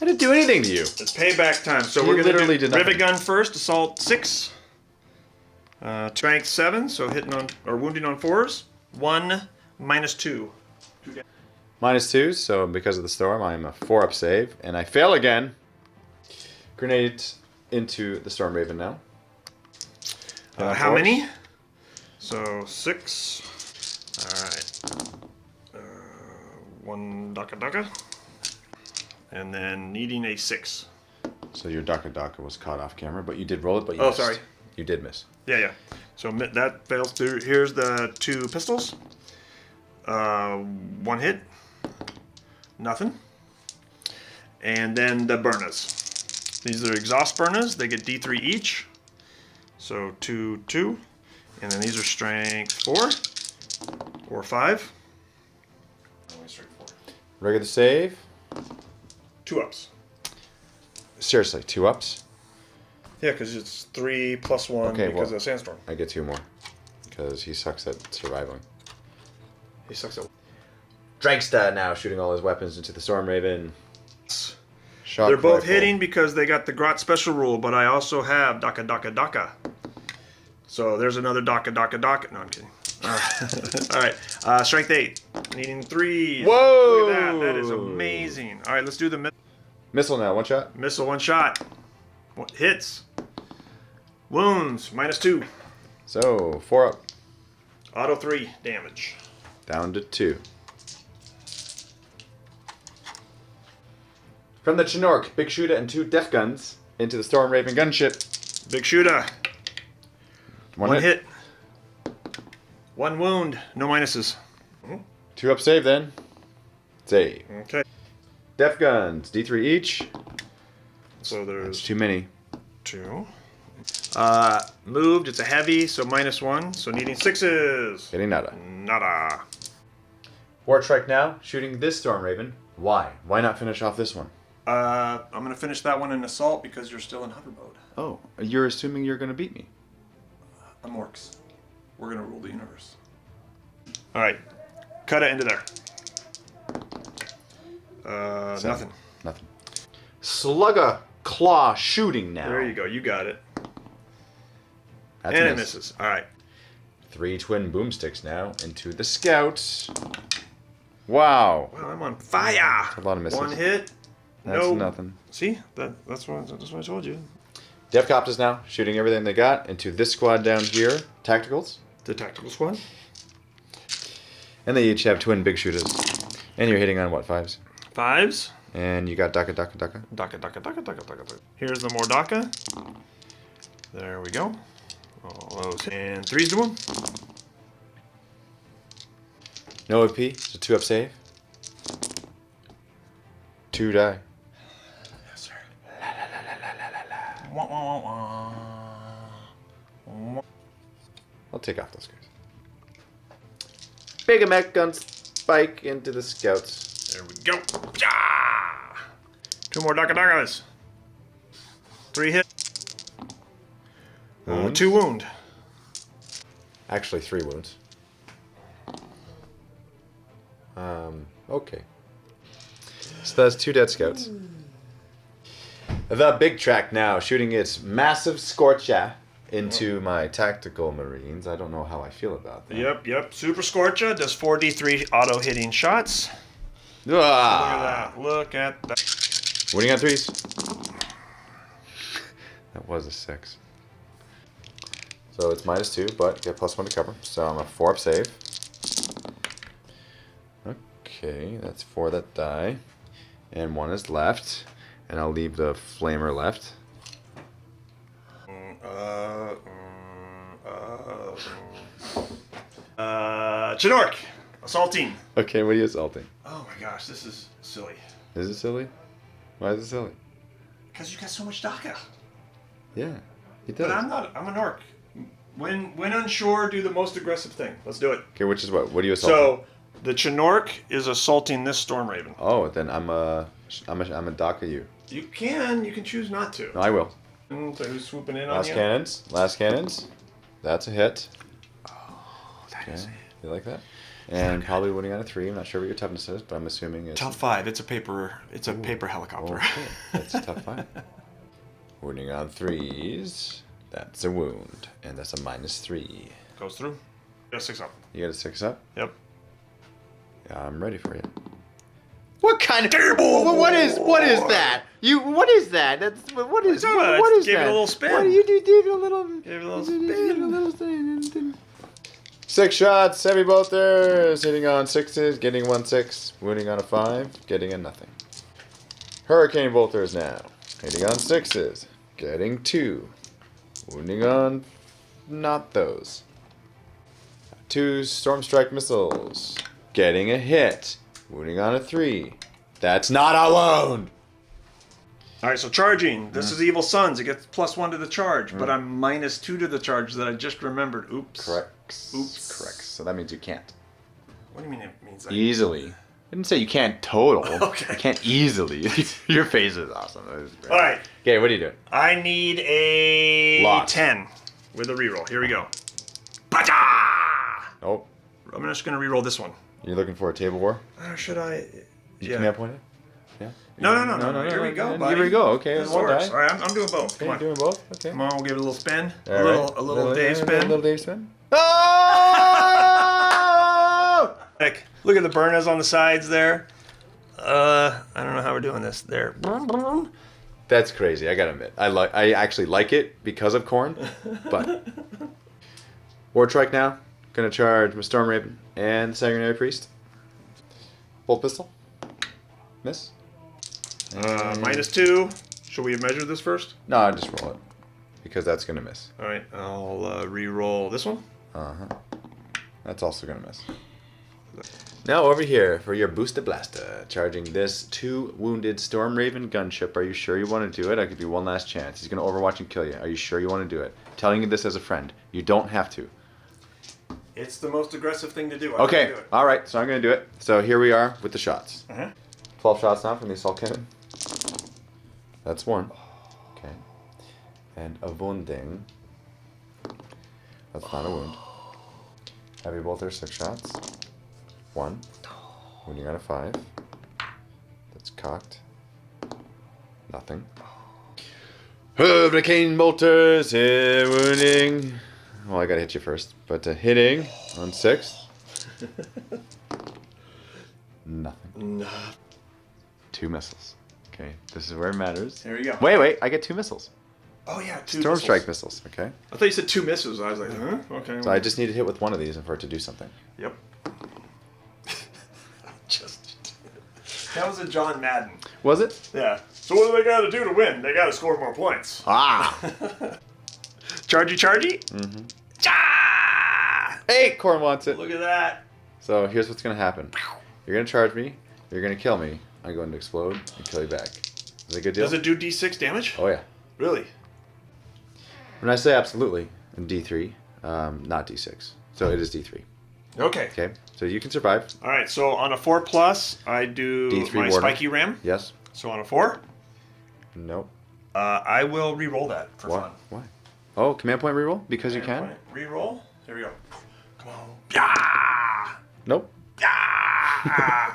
I didn't do anything to you. It's payback time. So You we're going literally to did do nothing. Rivet Gun first, Assault 6. Strength 7, so hitting on or wounding on 4s. 1 -2. -2, so because of the storm, I'm a 4-up save. And I fail again. Grenade into the Storm Raven now. How many? So 6. Alright. 1 daka. And then needing a 6. So your Daka was caught off camera, but you did roll it, but you Oh, missed. sorry. You did miss. Yeah. So that fails through. Here's the 2 pistols. 1 hit. Nothing. And then the burnas. These are exhaust burnas. They get D3 each. So 2. And then these are strength 4 or 5. Only strength 4. Regular save. 2 ups. Seriously, 2 ups? Yeah, because it's 3 plus 1 Okay, because well- of sandstorm. I get 2 more. Because he sucks at surviving. He sucks at. Dragsta now shooting all his weapons into the Storm Raven. Shock They're both rifle. hitting because they got the Grot special rule, but I also have daka. So there's another daka. No, I'm kidding. All right. Strength 8. Needing 3. Whoa! Look at that. That is amazing. All right, let's do the Missile now, 1 shot. missile 1 shot. Hits. Wounds. -2. So, 4 up. Auto 3 damage. Down to 2. From the Chinook, Big Shooter and 2 Def Guns into the Storm Raven gunship. Big shooter. 1 hit. hit. 1 wound. No minuses. 2 up save then. Save. Okay. Def Guns, D3 each. So That's there's too many. 2. Moved. It's a heavy, so -1. So needing 6s. Getting nada. Nada. War Trike now, shooting this Storm Raven. Why? Why not finish off this one? I'm going to finish that one in assault because you're still in hover mode. Oh, you're assuming you're going to beat me. I'm orcs. We're going to rule the universe. All right. Cut it into there. Nothing. Nothing. Slugga Claw shooting now. There you go. You got it. That's And a it miss. misses. All right. 3 twin boomsticks now into the Scouts. Wow. Well, I'm on fire. A lot of misses. 1 hit. That's no. nothing. See? That's what I told you. Devcopters now, shooting everything they got into this squad down here. Tacticals. The tactical squad. And they each have twin big shooters. And you're hitting on what, 5s? 5s. And you got Daka. Daka. Here's the more Daka. There we go. All those. And 3s to 1. No OP, it's a 2 up save. 2 die. Yes, sir. Wah, wah, wah, wah. I'll take off those guys. Big mech gun spike into the Scouts. There we go. Ja! 2 more Daka. 3 hit. Wounds? 2 wound. Actually, 3 wounds. Okay. So that's 2 dead Scouts. The big track now, shooting its massive Scorcha into my tactical Marines. I don't know how I feel about that. Yep. Super Scorcha does 4d3 auto hitting shots. Ah! Look at that. Winning on 3s. That was a 6. So it's -2, but get +1 to cover. So I'm a 4 up save. Okay, that's 4 that die. And 1 is left. And I'll leave the flamer left. Chinork, assaulting. Okay, what are you assaulting? Oh my gosh, this is silly. Is it silly? Why is it silly? Because you got so much DACA. Yeah, he does. But I'm not. I'm an orc. When unsure, do the most aggressive thing. Let's do it. Okay, which is what? What are you assaulting? So the Chinork is assaulting this Storm Raven. Oh, then I'm a DACA you. You can choose not to. No, I will. So who's swooping in Last on you? cannons. Last cannons. That's a hit. Oh, that is Okay, it. you like that? And probably winning on a 3. I'm not sure what your toughness is, but I'm assuming it's... Top 5. It's a paper. It's a paper helicopter. Okay, that's a tough 5. Winning on 3s. That's a wound, and that's a -3. Goes through. Got a 6 up. You got a 6 up? Yep. Yeah, I'm ready for you. What kind of what is that? What is that? That's what is I what is gave it that? a little spin. What do you do? Give it a little. Give it a little Give it a spin. little spin. 6 shots, heavy bolters, hitting on 6s, getting 1-6, wounding on a 5, getting a nothing. Hurricane bolters now, hitting on 6s, getting 2, wounding on not those. 2 storm strike missiles, getting a hit, wounding on a 3. That's not a wound. All right, so charging. This is Evil Sons. It gets +1 to the charge, but I'm -2 to the charge that I just remembered. Oops. Correct. Oops. Correct. So that means you can't. What do you mean it means that? Easily. I didn't say you can't total. Okay. You can't easily. Your face is awesome. That was great. All right. Okay, what are you doing? I need a Lost. 10 with a reroll. Here we go. Bacha! Oh, I'm just going to reroll this one. you're looking for a table war? Should I? You command point it? Yeah. No. Here we go, buddy. Here we go. Okay, This one works. die. All right, I'm doing both. Okay, Come you're on. doing both. Okay. Come on, we'll give it a little spin. All A right. little Dave spin. A little Dave spin. Oh! Heck, look at the burnas on the sides there. I don't know how we're doing this. There. That's crazy. I gotta admit, I actually like it because of corn, but War Trike now. Gonna charge my Storm Raven and Sanguinary Priest. Bolt pistol. Miss. -2. Should we measure this first? No, I just roll it because that's gonna miss. All right, I'll re-roll this one. That's also gonna miss. Now over here for your Booster Blaster, charging this 2 wounded Storm Raven gunship. Are you sure you want to do it? I'll give you one last chance. He's gonna Overwatch and kill you. Are you sure you want to do it? Telling you this as a friend. You don't have to. It's the most aggressive thing to do. I Okay, can do it. all right. So I'm gonna do it. So here we are with the shots. 12 shots now from the assault cannon. That's 1. Okay. And a wounding. That's not a wound. Heavy bolter, 6 shots. 1. Wounding on a 5. That's cocked. Nothing. Hurricane bolters, wounding. Well, I gotta hit you first. But hitting on 6. Nothing. No. 2 missiles. Okay, this is where it matters. There you go. Wait, I get 2 missiles. Oh yeah, 2 Storm missiles. Strike missiles, okay? I thought you said 2 misses. I was like, huh? Okay. So I just need to hit with one of these and for it to do something. Yep. That was a John Madden. Was it? Yeah. So what do they got to do to win? They got to score more points. Ah! Chargy. Mm-hmm. Hey, Corn wants it. Look at that. So here's what's gonna happen. You're gonna charge me, you're gonna kill me, I'm going to explode and kill you back. Is that a good deal? Does it do D6 damage? Oh yeah. Really? When I say absolutely, in D3, not D6. So it is D3. Okay. Okay? So you can survive. All right. So on a 4+, I do D3 my Warden. spiky ram. Yes. So on a 4, Nope. I will re-roll that for Why? fun. Why? Oh, command point reroll? Because you can? Re-roll. Here we go. Come on. Yeah! Nope. Yeah!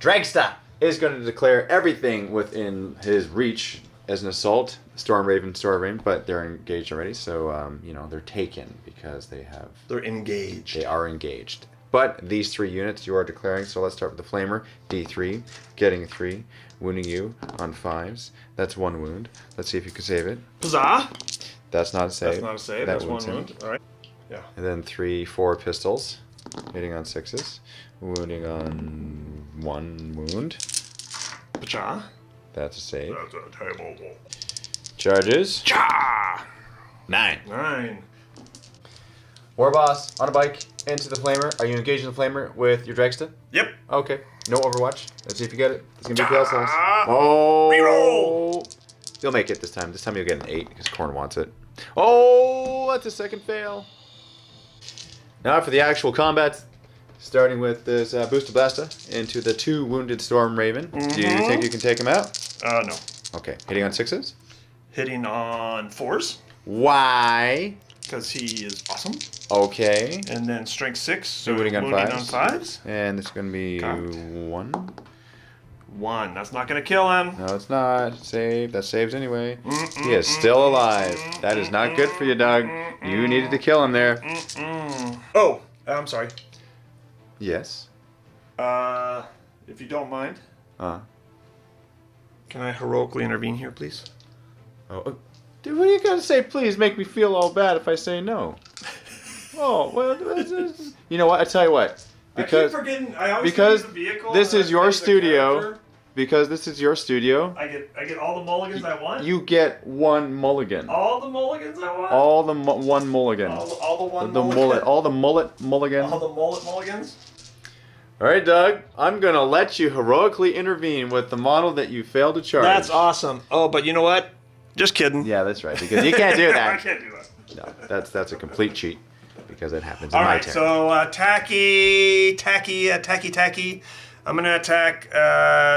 Dragsta is going to declare everything within his reach as an assault. Storm Raven, but they're engaged already, so you know they're taken because they They're engaged. are engaged. But these 3 units you are declaring. So let's start with the Flamer. D3, getting a 3, wounding you on 5s. That's 1 wound. Let's see if you can save it. Huzzah! That's not a save. That's not a save. That That's 1 wounds him. wound. All right. Yeah. And then 3, 4 pistols, hitting on 6s, wounding on 1 wound. Pacha. That's a save. That's a table. Charges. Cha! 9. 9. Warboss, on a bike, into the flamer. Are you engaging the flamer with your dragsta? Yep. Okay. No Overwatch. Let's see if you get it. It's going to be PL Oh! Reroll! You'll make it this time. This time you'll get an 8 because Korn wants it. Oh! That's a second fail. Now for the actual combat. Starting with this Booster Blasta into the 2 wounded Storm Raven. Do you think you can take him out? No. Okay. Hitting on 6s? Hitting on 4s. Why? Because he is awesome. Okay. And then strength 6. So wounding on wounding 5s. on 5s. And it's going to be Cocked. 1. 1. That's not going to kill him. No, it's not. Save. That saves anyway. He is still alive. That is not good for you, Doug. You needed to kill him there. Oh, I'm sorry. Yes. If you don't mind, can I heroically intervene here, please? Oh, dude, what are you gonna say? Please make me feel all bad if I say no. Oh well, you know what? I tell you what. Because I keep forgetting. I always because forget the vehicle this and is I your play the studio. character. Because this is your studio. I get all the mulligans I want. You get 1 mulligan. All the mulligans I want. All the 1 mulligan. All the one the mulligan. mullet. All the mullet mulligan. All the mullet mulligans. All right, Doug. I'm gonna let you heroically intervene with the model that you failed to charge. That's awesome. Oh, but you know what? Just kidding. Yeah, that's right. Because you can't do I that. can't do that. No, that's a complete cheat. Because it happens in All my right, turn. so tacky. I'm gonna attack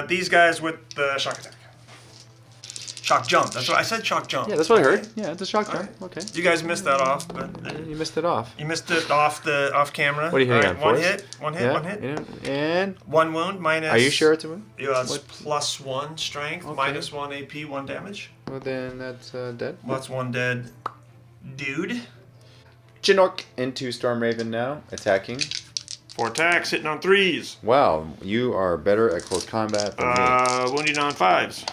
these guys with the shock attack. Shock jump. That's what I said. Shock jump. Yeah, that's what I heard. Yeah, it's a shock jump. Alright. Okay. You guys missed that off, but You missed it off. you missed it off camera. What are you hitting on? One Fours? hit. One hit. Yeah, One hit. yeah, and 1 wound minus. are you sure it's a win? Yeah, it's What? +1 strength, Okay. minus 1 AP, 1 damage. Well, then that's dead. Well, that's 1 dead dude. Chinork into Storm Raven now, attacking. 4 attacks, hitting on 3s. Wow, you are better at close combat than me. Wounding on 5s.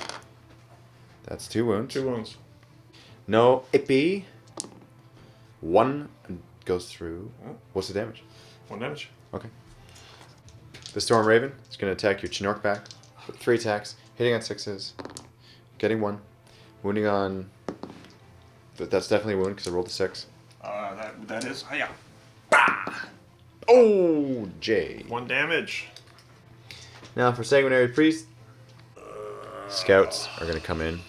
That's 2 wounds. 2 wounds. No ippy. 1 goes through. What's the damage? 1 damage. Okay. The Storm Raven is going to attack your Chinork back with 3 attacks, hitting on 6s, getting 1, wounding on. That's definitely a wound because I rolled a 6. That is. Hiya. Oh, J. 1 damage. Now for Sanguinary Priest, Scouts are going to come in.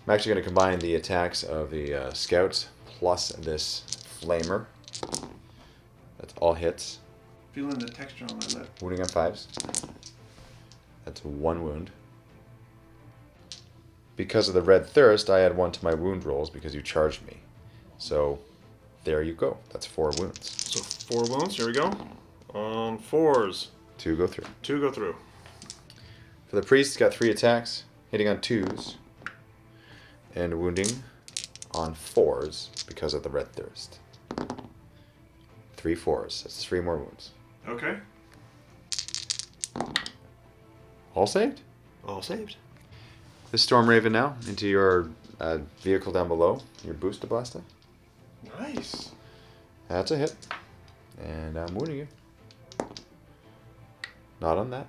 I'm actually going to combine the attacks of the Scouts plus this Flamer. That's all hits. Feeling the texture on my lip. Wounding on 5s. That's 1 wound. Because of the Red Thirst, I add 1 to my wound rolls because you charged me. So, there you go. That's 4 wounds. So 4 wounds. Here we go. On 4s. 2 go through. 2 go through. For the Priest, got 3 attacks, hitting on 2s, and wounding on 4s because of the Red Thirst. 3 4s. That's 3 more wounds. Okay. All saved? All saved. This Storm Raven now into your vehicle down below, your Booster Blaster. Nice. That's a hit. And I'm wounding you. Not on that.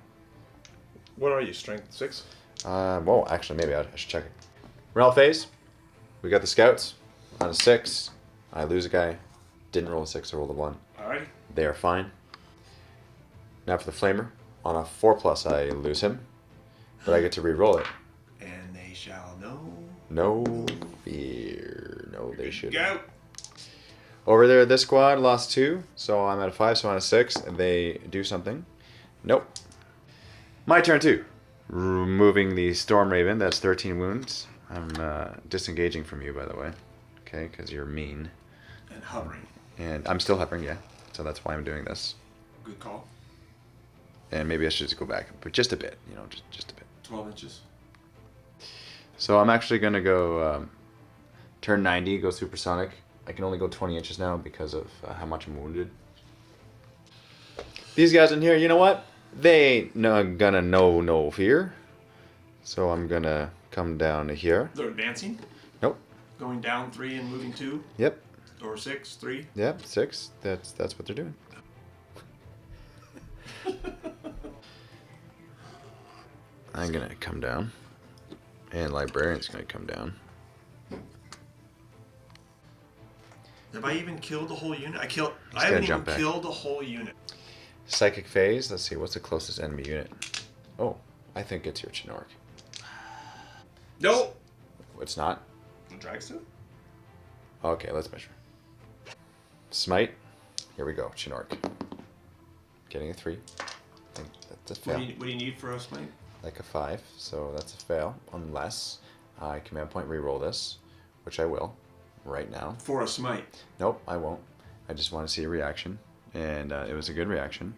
What are you? Strength 6? Well, actually, maybe I should check it. Renal phase. We got the Scouts on a 6. I lose a guy. Didn't roll a 6, I rolled a 1. Alrighty. They are fine. Now for the Flamer. On a 4+, I lose him. But I get to re-roll it. And they shall know. No fear. No, they shouldn't. Go. Over there, this squad lost 2. So I'm at a 5, so I'm at a 6. And they do something. Nope. My turn too. Removing the Storm Raven. That's 13 wounds. I'm disengaging from you, by the way. Okay, because you're mean. And hovering. And I'm still hovering, yeah. So that's why I'm doing this. Good call. And maybe I should just go back, but just a bit, you know, just a bit. 12 inches. So I'm actually going to go turn 90, go supersonic. I can only go 20 inches now because of how much I'm wounded. These guys in here, you know what? They ain't gonna know no fear. So I'm going to come down to here. They're advancing. Nope. Going down 3 and moving 2. Yep. Or 6, 3. Yep, 6. That's what they're doing. I'm going to come down. And Librarian's going to come down. Have I even killed the whole unit? I gonna haven't even jump back. killed the whole unit. Psychic phase. Let's see. What's the closest enemy unit? Oh, I think it's your Chinork. Nope. It's not. The dragster? Okay, let's measure. Smite. Here we go. Chinork. Getting a 3. I think that's a fail. What do you need for a smite? Like a 5, so that's a fail. Unless I command point reroll this, which I will right now. For a smite. Nope, I won't. I just want to see a reaction, and it was a good reaction.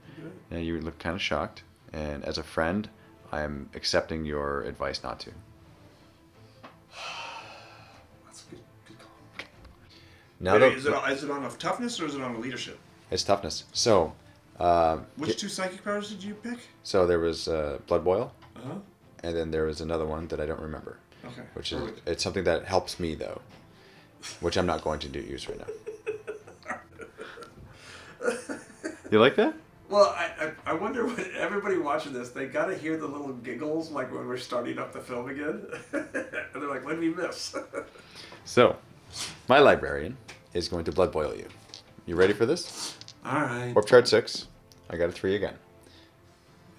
Yeah, you look kind of shocked, and as a friend, I'm accepting your advice not to. That's a good call. Now Wait, is it on a toughness or is it on a leadership? it's toughness. So, Which 2 psychic powers did you pick? so there was Blood Boil, Uh-huh. and then there was another one that I don't remember. Okay. Which is perfect. it's something that helps me though, which I'm not going to use right now. You like that? Well, I wonder what everybody watching this, they gotta hear the little giggles like when we're starting up the film again. And they're like, what did we miss? So, my librarian is going to Blood Boil you. You ready for this? Alright. Warp chart 6. I got a 3 again.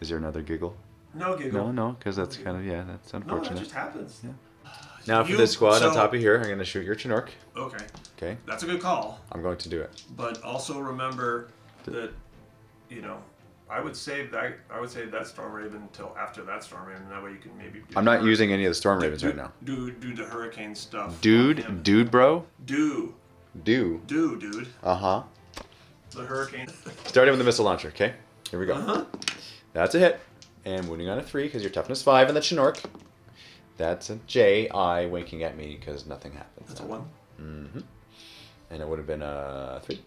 Is there another giggle? No giggle. No, because that's kind of, that's No, unfortunate. that just happens. Yeah. Now for You- this squad on so- top of here, I'm going to shoot your Chinork. Okay. Okay? That's a good call. I'm going to do it. But also remember that, I would save that Storm Raven until after that Storm Raven. That way you can maybe. I'm not using any of the Storm Ravens right now. Do the hurricane stuff. on Dude, him. bro. Do, Dude. dude. Uh-huh. The hurricane. Starting with the missile launcher, okay? Here we go. Uh-huh. That's a hit. And wounding on a 3 because your toughness 5 on the Chinork. That's a J-I winking at me because nothing happened. That's a 1. Mm-hmm. And it would have been a 3.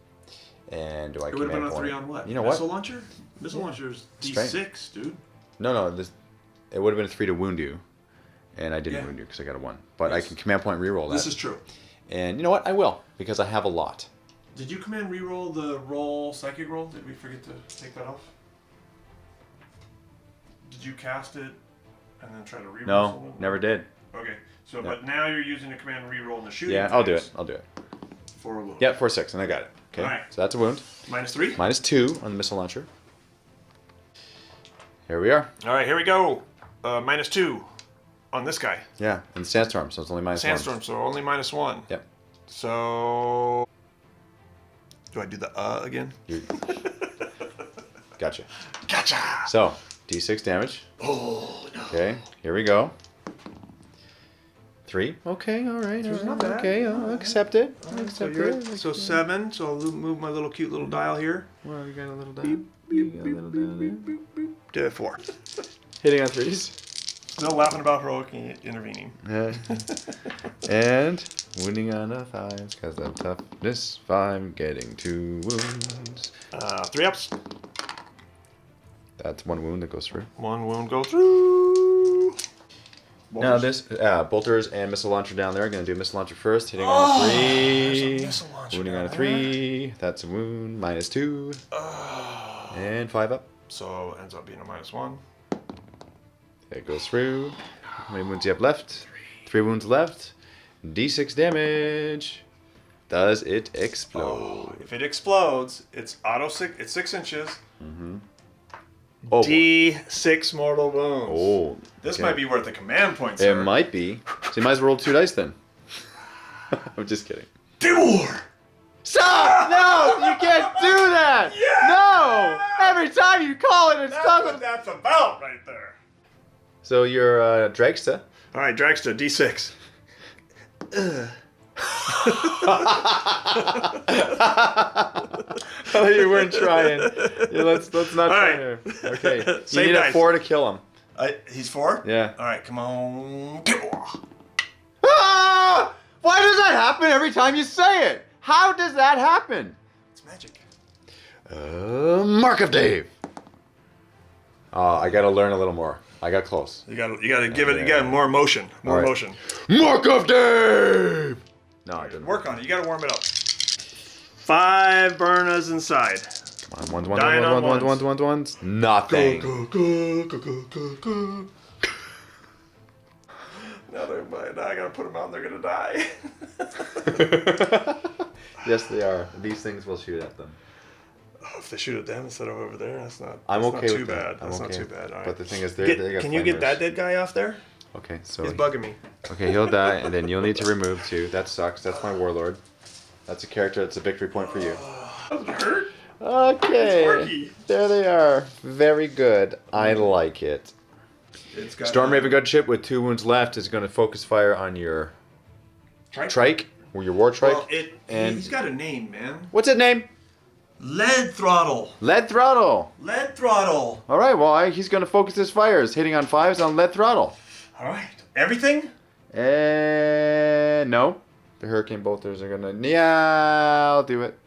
And do I It would have been a command 3 point? on what? You know Missile what? launcher? Missile launcher's Strength. D6, dude. No, it would have been a 3 to wound you. And I didn't Yeah. wound you because I got a 1. But I Yes. can command point reroll that. This is true. And you know what? I will because I have a lot. Did you command reroll the roll psychic roll? Did we forget to take that off? Did you cast it and then try to reroll No, something? never did. Okay, so No. but now you're using the command reroll in the shooting. Yeah, I'll do phase it. I'll do it. For a wound. Yeah, 4-6, and I got it. Okay, Alright. so that's a wound. -3. Minus 2 on the missile launcher. Here we are. All right, here we go. -2 on this guy. Yeah, and sandstorm, so it's only minus 1. Sandstorm, so only -1. Yep. So, do I do the again? You... Gotcha. Gotcha. So, D6 damage. Oh no. Okay, here we go. 3. Okay, all right. Three's all not right, bad. Okay, I'll accept it. I'll So accept you're it. at, so 7. So I'll move my little cute little dial here Well, you got a little down. You got a little down there. to 4. Hitting on 3s. Still laughing about heroic intervening. Yeah. And wounding on a 5 because of toughness 5, getting 2 wounds. 3 ups. That's 1 wound that goes through. 1 wound go through. Now this bolters and missile launcher down there. Going to do missile launcher first, hitting on Oh, a there's a 3, missile launcher wounding on a down 3. That's a wound. -2 and 5 up. So ends up being a -1. It goes through. How many wounds do you have left? 3 wounds left. D6 damage. Does it explode? Oh, if it explodes, it's auto 6. It's 6 inches. Oh, D6 mortal wounds. oh. This okay. might be worth a command point, It sir. might be. So you might as well roll 2 dice then. I'm just kidding. Tablewar! Stop! No! You can't do that! Yeah! No! Every time you call it, it's That's talking. what that's about right there. So you're Dragsta. All right, Dragster, D6. Oh, you weren't trying. Yeah, let's not try right. here. Okay. You Same need a dice. 4 to kill him. He's 4? Yeah. All right, come on. Tablewar. Ah! Why does that happen every time you say it? How does that happen? It's magic. Mark of Dave. I gotta learn a little more. I got close. You gotta give it. You got more emotion. More All right. emotion. Mark of Dave. No, I didn't. Work on it. You gotta warm it up. 5 burnas inside. Come on, Dying on ones. Nothing. Go. Now I gotta put them out and they're gonna die. Yes, they are. These things will shoot at them. Oh, if they shoot at them instead of over there, that's not. I'm that's okay not too with that. bad. That's I'm not okay. too bad. All right. But the thing is, they got can you get flamers. that dead guy off there? Okay, so He's bugging me. okay, he'll die, and then you'll need to remove 2. That sucks. That's my warlord. That's a character. That's a victory point for you. Doesn't hurt. Okay. Sparky. There they are. Very good. I like it. It's got Storm Raven gunship with 2 wounds left is going to focus fire on your trike, or your war trike. Well, and he's got a name, man. what's its name? Lead throttle. Lead throttle. Lead throttle. All right. Well, he's going to focus his fires, hitting on 5s on lead throttle. All right. Everything? No. The hurricane bolters are going to. Yeah, I'll do it.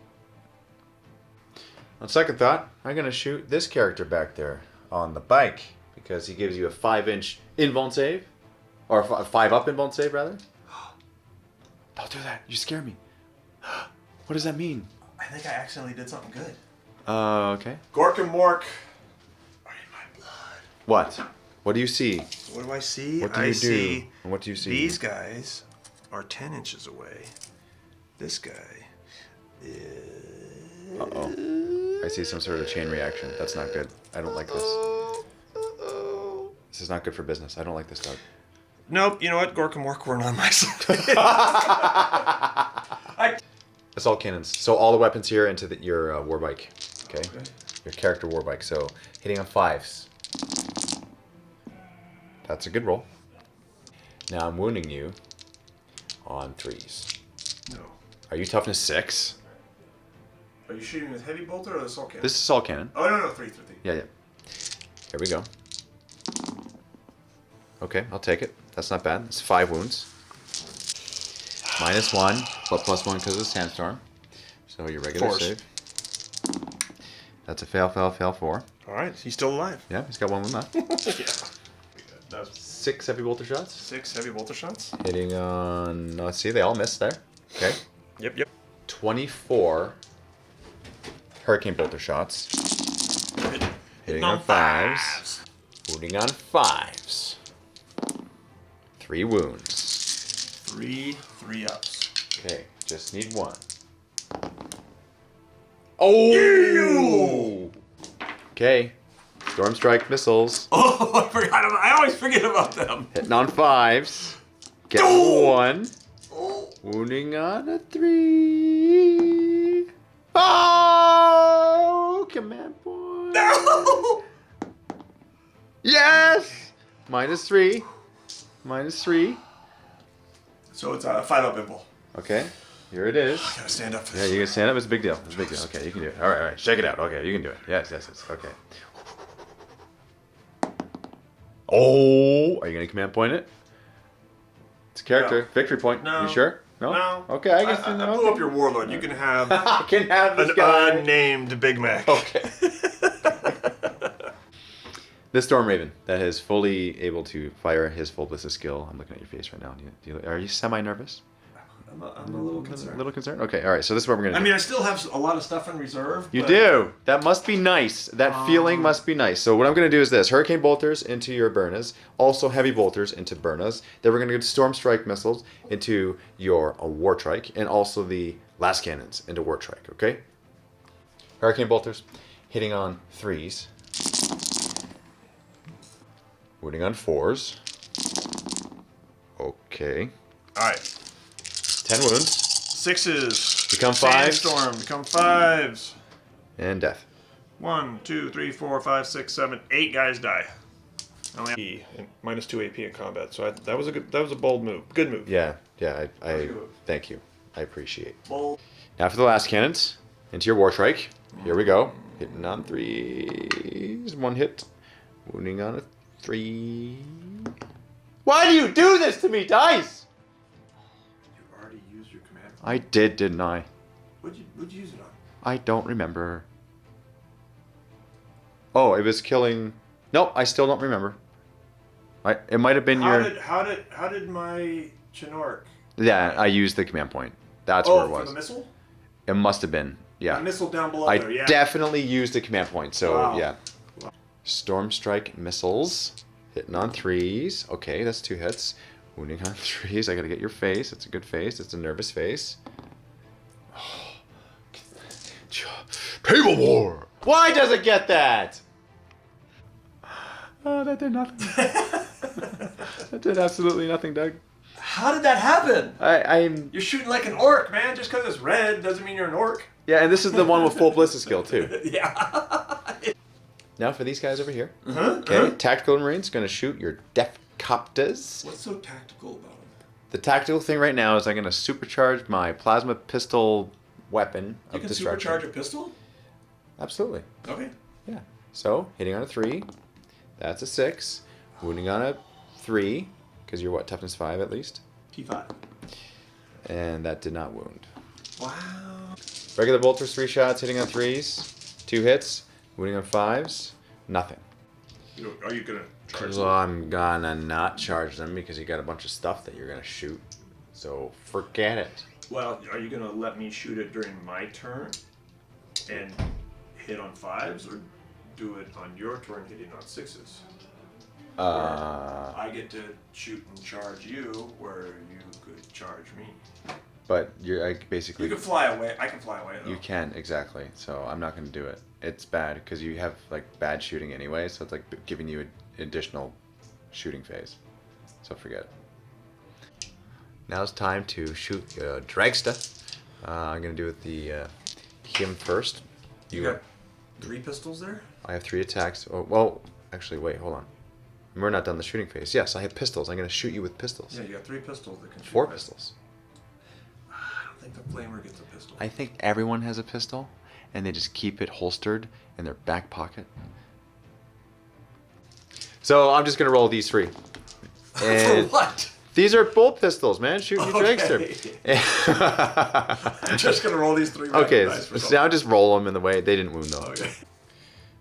On second thought, I'm going to shoot this character back there on the bike because he gives you a 5-inch invuln save, or a 5-up invuln save rather. Don't do that. You scare me. What does that mean? I think I accidentally did something good. Okay. Gork and Mork are in my blood. What? What do you see? What do I see? What do I you do? see And what do you see? these guys are 10 inches away. This guy is... Uh-oh. I see some sort of chain reaction. That's not good. I don't like this. This is not good for business. I don't like this, Doug. Nope, you know what? Gork and Mork weren't on my side. It's all cannons. So all the weapons here into your war bike. Okay? Your character war bike. So hitting on 5s. That's a good roll. Now I'm wounding you on 3s. No. Are you toughness 6? Are you shooting with heavy bolter or the assault cannon? This is all cannon. Oh, no, 3. Yeah. Here we go. Okay, I'll take it. That's not bad. It's 5 wounds. -1, but +1 because of the sandstorm. So your regular 4s. save. That's a fail, 4. All right, he's still alive. Yeah, he's got 1 wound left. Yeah. That's 6 heavy bolter shots. 6 heavy bolter shots. Hitting on... Let's see, they all missed there. Okay. Yep. 24 hurricane bolter shots. Hitting on 5s. Wounding on 5s. 3 wounds. 3 ups. Okay, just need 1. Oh! Okay. Storm strike missiles. Oh, I forgot about. I always forget about them. Hitting on 5s. Get 1. Wounding on a 3. Oh! Command point. No! Yes! -3. -3. So it's a 5-up impulse. Okay, here it is. I gotta stand up for Yeah, this. you can stand up. It's a big deal. It's a big deal. Okay, you can do it. All right. Shake it out. Okay, you can do it. Yes. Okay. Oh, are you gonna command point it? It's a character. No. Victory point. No. You sure? No. No. Okay, I guess. I blew up your warlord. You can have I can have this an guy. unnamed Big Mac. Okay. This Storm Raven that is fully able to fire his full ballistic skill. I'm looking at your face right now. Are you semi-nervous? I'm a little concerned. A little concerned? Okay, all right. So this is what we're going to do. I mean, I still have a lot of stuff in reserve. You but do. That must be nice. That feeling must be nice. So what I'm going to do is this. Hurricane bolters into your Burnas. Also heavy bolters into Burnas. Then we're going to get Storm Strike missiles into your War Trike. And also the Last Cannons into War Trike. Okay? Hurricane bolters hitting on 3s. Wounding on 4s. Okay. All right. 10 wounds. 6s. Become 5s. Sandstorm. Become 5s. And death. 1, 2, 3, 4, 5, 6, 7, 8 guys die. I only have -2 AP in combat, so that was a bold move. Good move. Yeah. I thank you. I appreciate. Bold. Now for the last cannons, into your War Trike. Here we go. Hitting on 3s. 1 hit. Wounding on a 3. Why do you do this to me, dice? You already used your command. I did, didn't I? What'd you use it on? I don't remember. Oh, it was killing... Nope, I still don't remember. It might have been your... How did my Chinork? Yeah, I used the command point. That's where it for was. the missile? It must have been. Yeah. The missile down below I there, yeah. definitely used the command point, so Wow. yeah. Storm Strike missiles. Hitting on 3s. Okay, that's 2 hits. Wounding on 3s. I gotta get your face. It's a good face. It's a nervous face. Tablewar. Why does it get that? Oh, that did nothing. That did absolutely nothing, Doug. How did that happen? I'm. You're shooting like an orc, man. Just because it's red doesn't mean you're an orc. Yeah, and this is the one with full ballistic skill too. Yeah. Now for these guys over here. Okay, tactical marines gonna shoot your def copters. What's so tactical about them? The tactical thing right now is I'm gonna supercharge my plasma pistol weapon You of can destruction. supercharge a pistol? Absolutely. Okay. Yeah. So hitting on a 3, that's a 6. Wounding on a 3, because you're what, toughness 5 at least. T5. And that did not wound. Wow. Regular bolters 3 shots, hitting on 3s, 2 hits. Wounding on 5s, nothing. Are you gonna charge So I'm gonna not charge them because you got a bunch of stuff that you're gonna shoot. So forget it. Well, are you gonna let me shoot it during my turn and hit on 5s, or do it on your turn hitting on 6s? I get to shoot and charge you, where you could charge me. But you're basically. You can fly away. I can fly away though. You can, exactly. So I'm not gonna do it. It's bad because you have like bad shooting anyway. So it's like giving you an additional shooting phase. So forget it. Now it's time to shoot dragster. I'm gonna do it him first. You got 3 pistols there? I have 3 attacks. Oh, well, actually, wait, hold on. We're not done the shooting phase. Yes, I have pistols. I'm gonna shoot you with pistols. Yeah, you got 3 pistols that can shoot. 4 right? pistols. I don't think the flamer gets a pistol. I think everyone has a pistol, and they just keep it holstered in their back pocket. So I'm just gonna roll these 3. For what? These are bolt pistols, man. Shoot your dragster. I'm just gonna roll these 3. Okay, dice for so now just roll them in the way. They didn't wound though. Okay.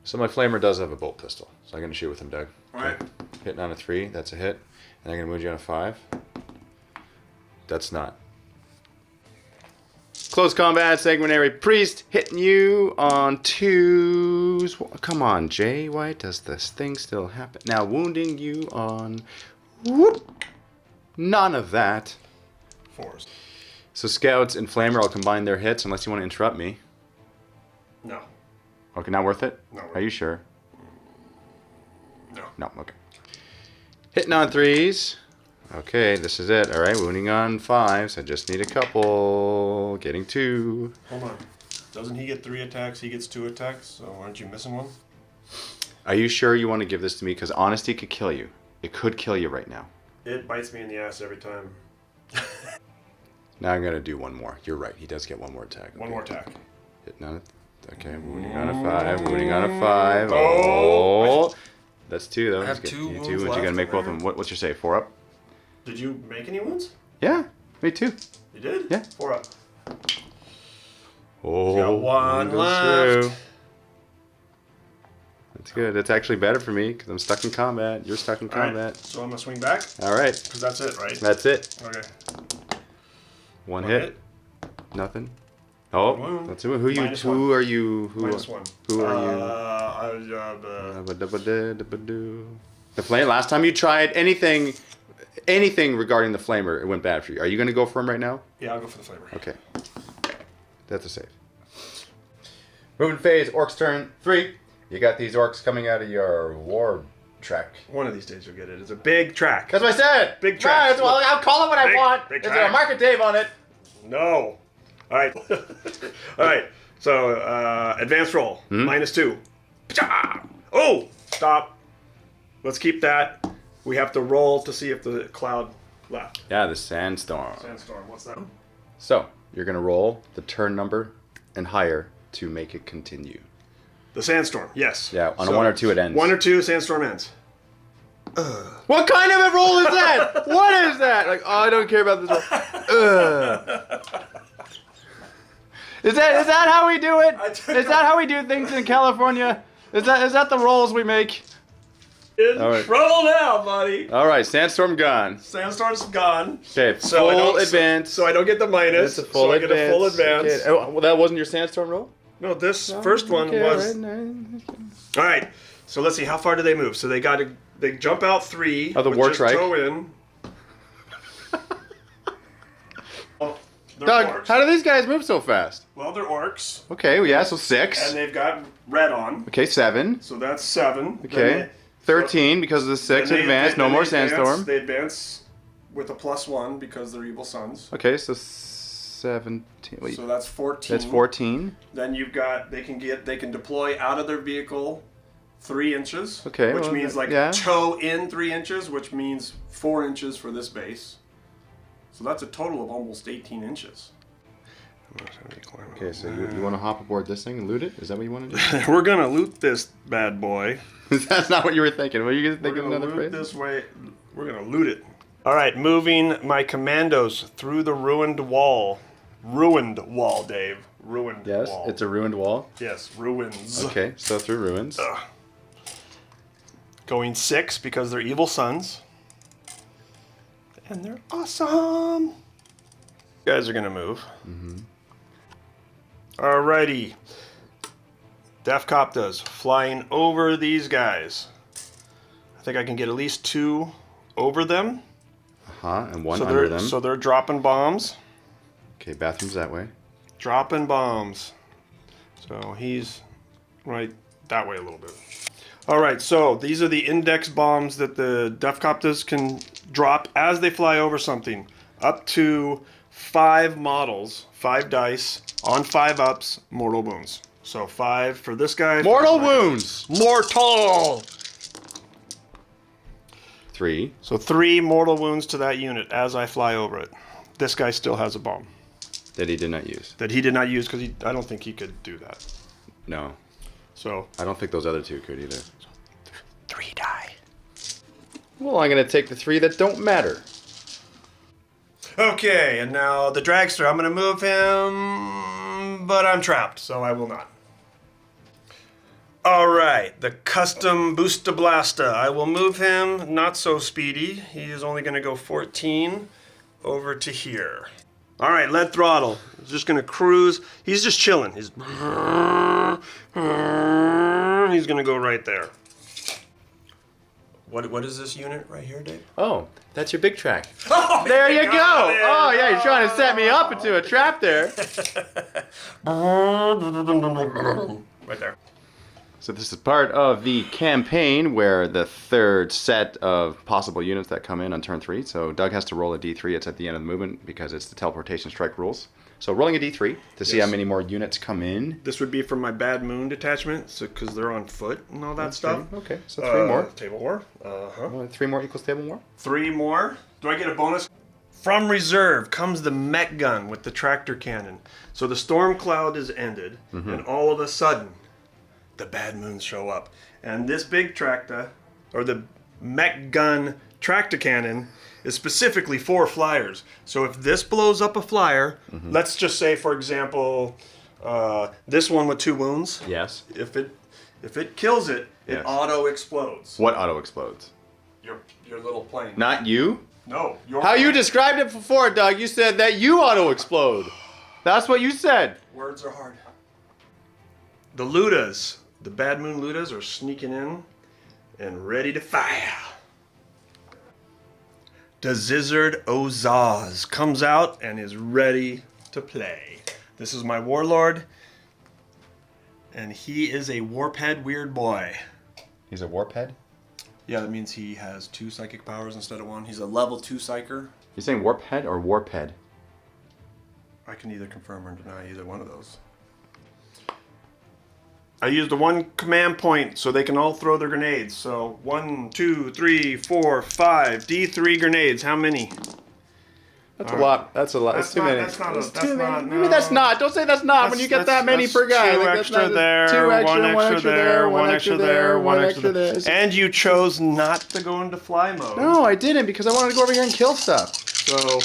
So my flamer does have a bolt pistol, so I'm gonna shoot with him, Doug. All right. Hitting on a 3, that's a hit, and I'm gonna wound you on a 5. That's not. Close combat, sanguinary priest, hitting you on 2s. Come on, Jay, why does this thing still happen? Now wounding you on, whoop, none of that. 4s. So scouts and flamer, I'll combine their hits unless you want to interrupt me. No. Okay, not worth it? Not worth Are you sure? No. No, okay. Hitting on 3s. Okay, this is it. All right, wounding on 5s. I just need a couple. Getting 2. Hold on. Doesn't he get 3 attacks? He gets 2 attacks. So aren't you missing one? Are you sure you want to give this to me? Because honesty could kill you. It could kill you right now. It bites me in the ass every time. Now I'm going to do one more. You're right. He does get one more attack. One more attack. Hitting on it. Okay, wounding on a 5. Wounding on a 5. Oh! Oh! That's 2, though. I have He's got- 2 you wounds two, and you left got to make both of over. them. What's your save? 4 up? Did you make any wounds? Yeah, me too. You did? Yeah. 4 up. Oh, Got 1 goes left. through. That's good. That's actually better for me because I'm stuck in combat. You're stuck in All right. combat. So I'm gonna swing back. All right. Because that's it, right? That's it. Okay. One hit. Nothing. Oh, One wound. that's it. Who you? Minus Who one. are you? Who? -1. Who are you? The flame. Last time you tried anything regarding the flamer, it went bad for you. Are you going to go for him right now? Yeah, I'll go for the flavor. Okay. That's a save. Movement phase. Orcs turn 3. You got these orcs coming out of your war track. One of these days you'll get it. It's a big track. That's what I said. Big track. Right, well, I'll call it what I Big- want. big Is track. there a market Dave on it? No. All right. All right. So advanced roll. -2. Pcha! Oh, stop. Let's keep that. We have to roll to see if the cloud left. Yeah, the sandstorm. Sandstorm. What's that? So you're gonna roll the turn number and higher to make it continue. The sandstorm. Yes. Yeah, on a 1 or 2 it ends. 1 or 2, sandstorm ends. What kind of a roll is that? What is that? Like, oh, I don't care about this roll. Is that how we do it? Is that how we do things in California? Is that the rolls we make? In All right. trouble now, buddy. All right, sandstorm gone. Sandstorm's gone. Okay, So I full don't advance. So I don't get the minus. That's a full so I get a full advance. Okay. Oh, well, that wasn't your sandstorm roll? No, this first one Okay, was. all right. All right. So let's see. How far do they move? So they got to. They jump out 3. Oh, the with war just trike. Toe in. Oh, They're Doug, orcs. how do these guys move so fast? Well, they're orcs, Okay, well, yeah, so 6. and they've got red on, Okay, 7. so that's 7. Okay, 13 because of the 6 advance. No more sandstorm. They advance with a +1 because they're evil sons. Okay, so 17. Wait, So that's 14. that's 14. Then you've got they can deploy out of their vehicle 3 inches. Okay, Which well, means like yeah. toe in 3 inches, which means 4 inches for this base. So that's a total of almost 18 inches. Okay, so you want to hop aboard this thing and loot it? Is that what you want to do? We're gonna loot this bad boy. That's not what you were thinking. Were you We're thinking gonna another loot phrase? this way. We're gonna loot it. All right, moving my commandos through the ruined wall. Ruined wall, Dave. Ruined Yes, wall. it's a ruined wall. Yes, ruins. Okay, so through ruins. Going 6 because they're evil sons. And they're awesome. You guys are gonna move. Alrighty. Defcoptas flying over these guys. I think I can get at least 2 over them. And one So under they're them. so they're dropping bombs. Okay, bathrooms that way. Dropping bombs. So he's right that way a little bit. All right, so these are the index bombs that the Defcoptas can drop as they fly over something. Up to 5 models, 5 dice, on 5 ups, mortal wounds. So 5 for this guy. Mortal wounds! Mortal! 3. So 3 mortal wounds to that unit as I fly over it. This guy still has a bomb That he did not use. that he did not use because I don't think he could do that. No. So I don't think those other 2 could either. 3 die. Well, I'm going to take the 3 that don't matter. Okay, and now the dragster. I'm going to move him, but I'm trapped, so I will not. All right, the custom Boosta Blasta. I will move him, not so speedy. He is only going to go 14 over to here. All right, lead throttle. He's just going to cruise. He's just chilling. He's going to go right there. What is this unit right here, Dave? Oh, that's your big track. Oh, There you go! God, Oh, yeah, you're trying to set me up into a trap there. Right there. So this is part of the campaign where the 3rd set of possible units that come in on turn 3. So Doug has to roll a d3. It's at the end of the movement because it's the teleportation strike rules. So rolling a d3 to see how many more units come in. This would be from my Bad Moon detachment, so because they're on foot and all that stuff. Okay, so 3 more. Tablewar. Uh-huh. 3 more equals Tablewar. 3 more. Do I get a bonus? From reserve comes the mech gun with the tractor cannon. So the storm cloud is ended, and all of a sudden, the Bad Moons show up. And this big tractor, or the mech gun tractor cannon, is specifically for flyers. So if this blows up a flyer, let's just say, for example, this one with 2 wounds. Yes. If it kills it, it Yes. auto explodes. What auto explodes? Your little plane. Not you? No. How you described it before, Doug, you said that you auto explode. That's what you said. Words are hard. The Ludas, the Bad Moon Ludas, are sneaking in and ready to fire. The Zizzard Ozaz comes out and is ready to play. This is my warlord, and he is a warphead weird boy. He's a warp head? Yeah, that means he has 2 psychic powers instead of 1. He's a level 2 psyker. You're saying warp head or warp head? I can either confirm or deny either one of those. I used the 1 command point so they can all throw their grenades. So 1, 2, 3, 4, 5. D3 grenades. How many? That's a lot. That's a lot. That's too many. That's not. That's That's too not. many. Maybe that's not. Don't say that's not when you get that many per guy. 2 Like, that's extra not- there. 2 extra, 1 extra there. 1 extra there. 1 extra there. there. And you chose not to go into fly mode. No, I didn't because I wanted to go over here and kill stuff. So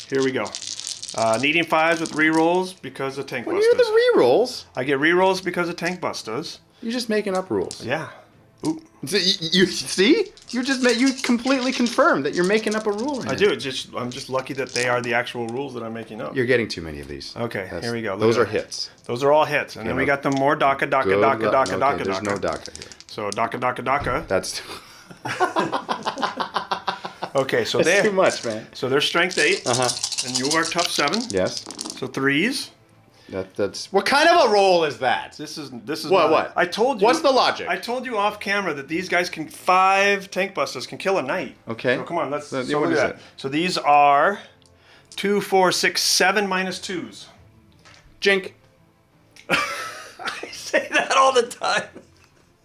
here we go. Needing 5s with rerolls because of tank When busters. you're the rerolls, I get rerolls because of tank busters. you're just making up rules. Yeah. Ooh. So you see? You completely confirmed that you're making up a rule. Right I now. do. I'm just lucky that they are the actual rules that I'm making up. You're getting too many of these. Okay, here we go. Look Those at are that. hits. Those are all hits, and then we got the more DACA. Good There's luck. Okay, there's no DACA here. So DACA. That's Okay, so that's too they much, man. so they're strength 8, Uh huh. and you are tough 7. Yes. So 3s. That's what kind of a roll is that? This is What? I told you. What's the logic? I told you off camera that these guys can 5 tank busters can kill a knight. Okay. So come on, let's What look is at it? that. So these are 2, 4, 6, 7 minus 2s. Jink. I say that all the time.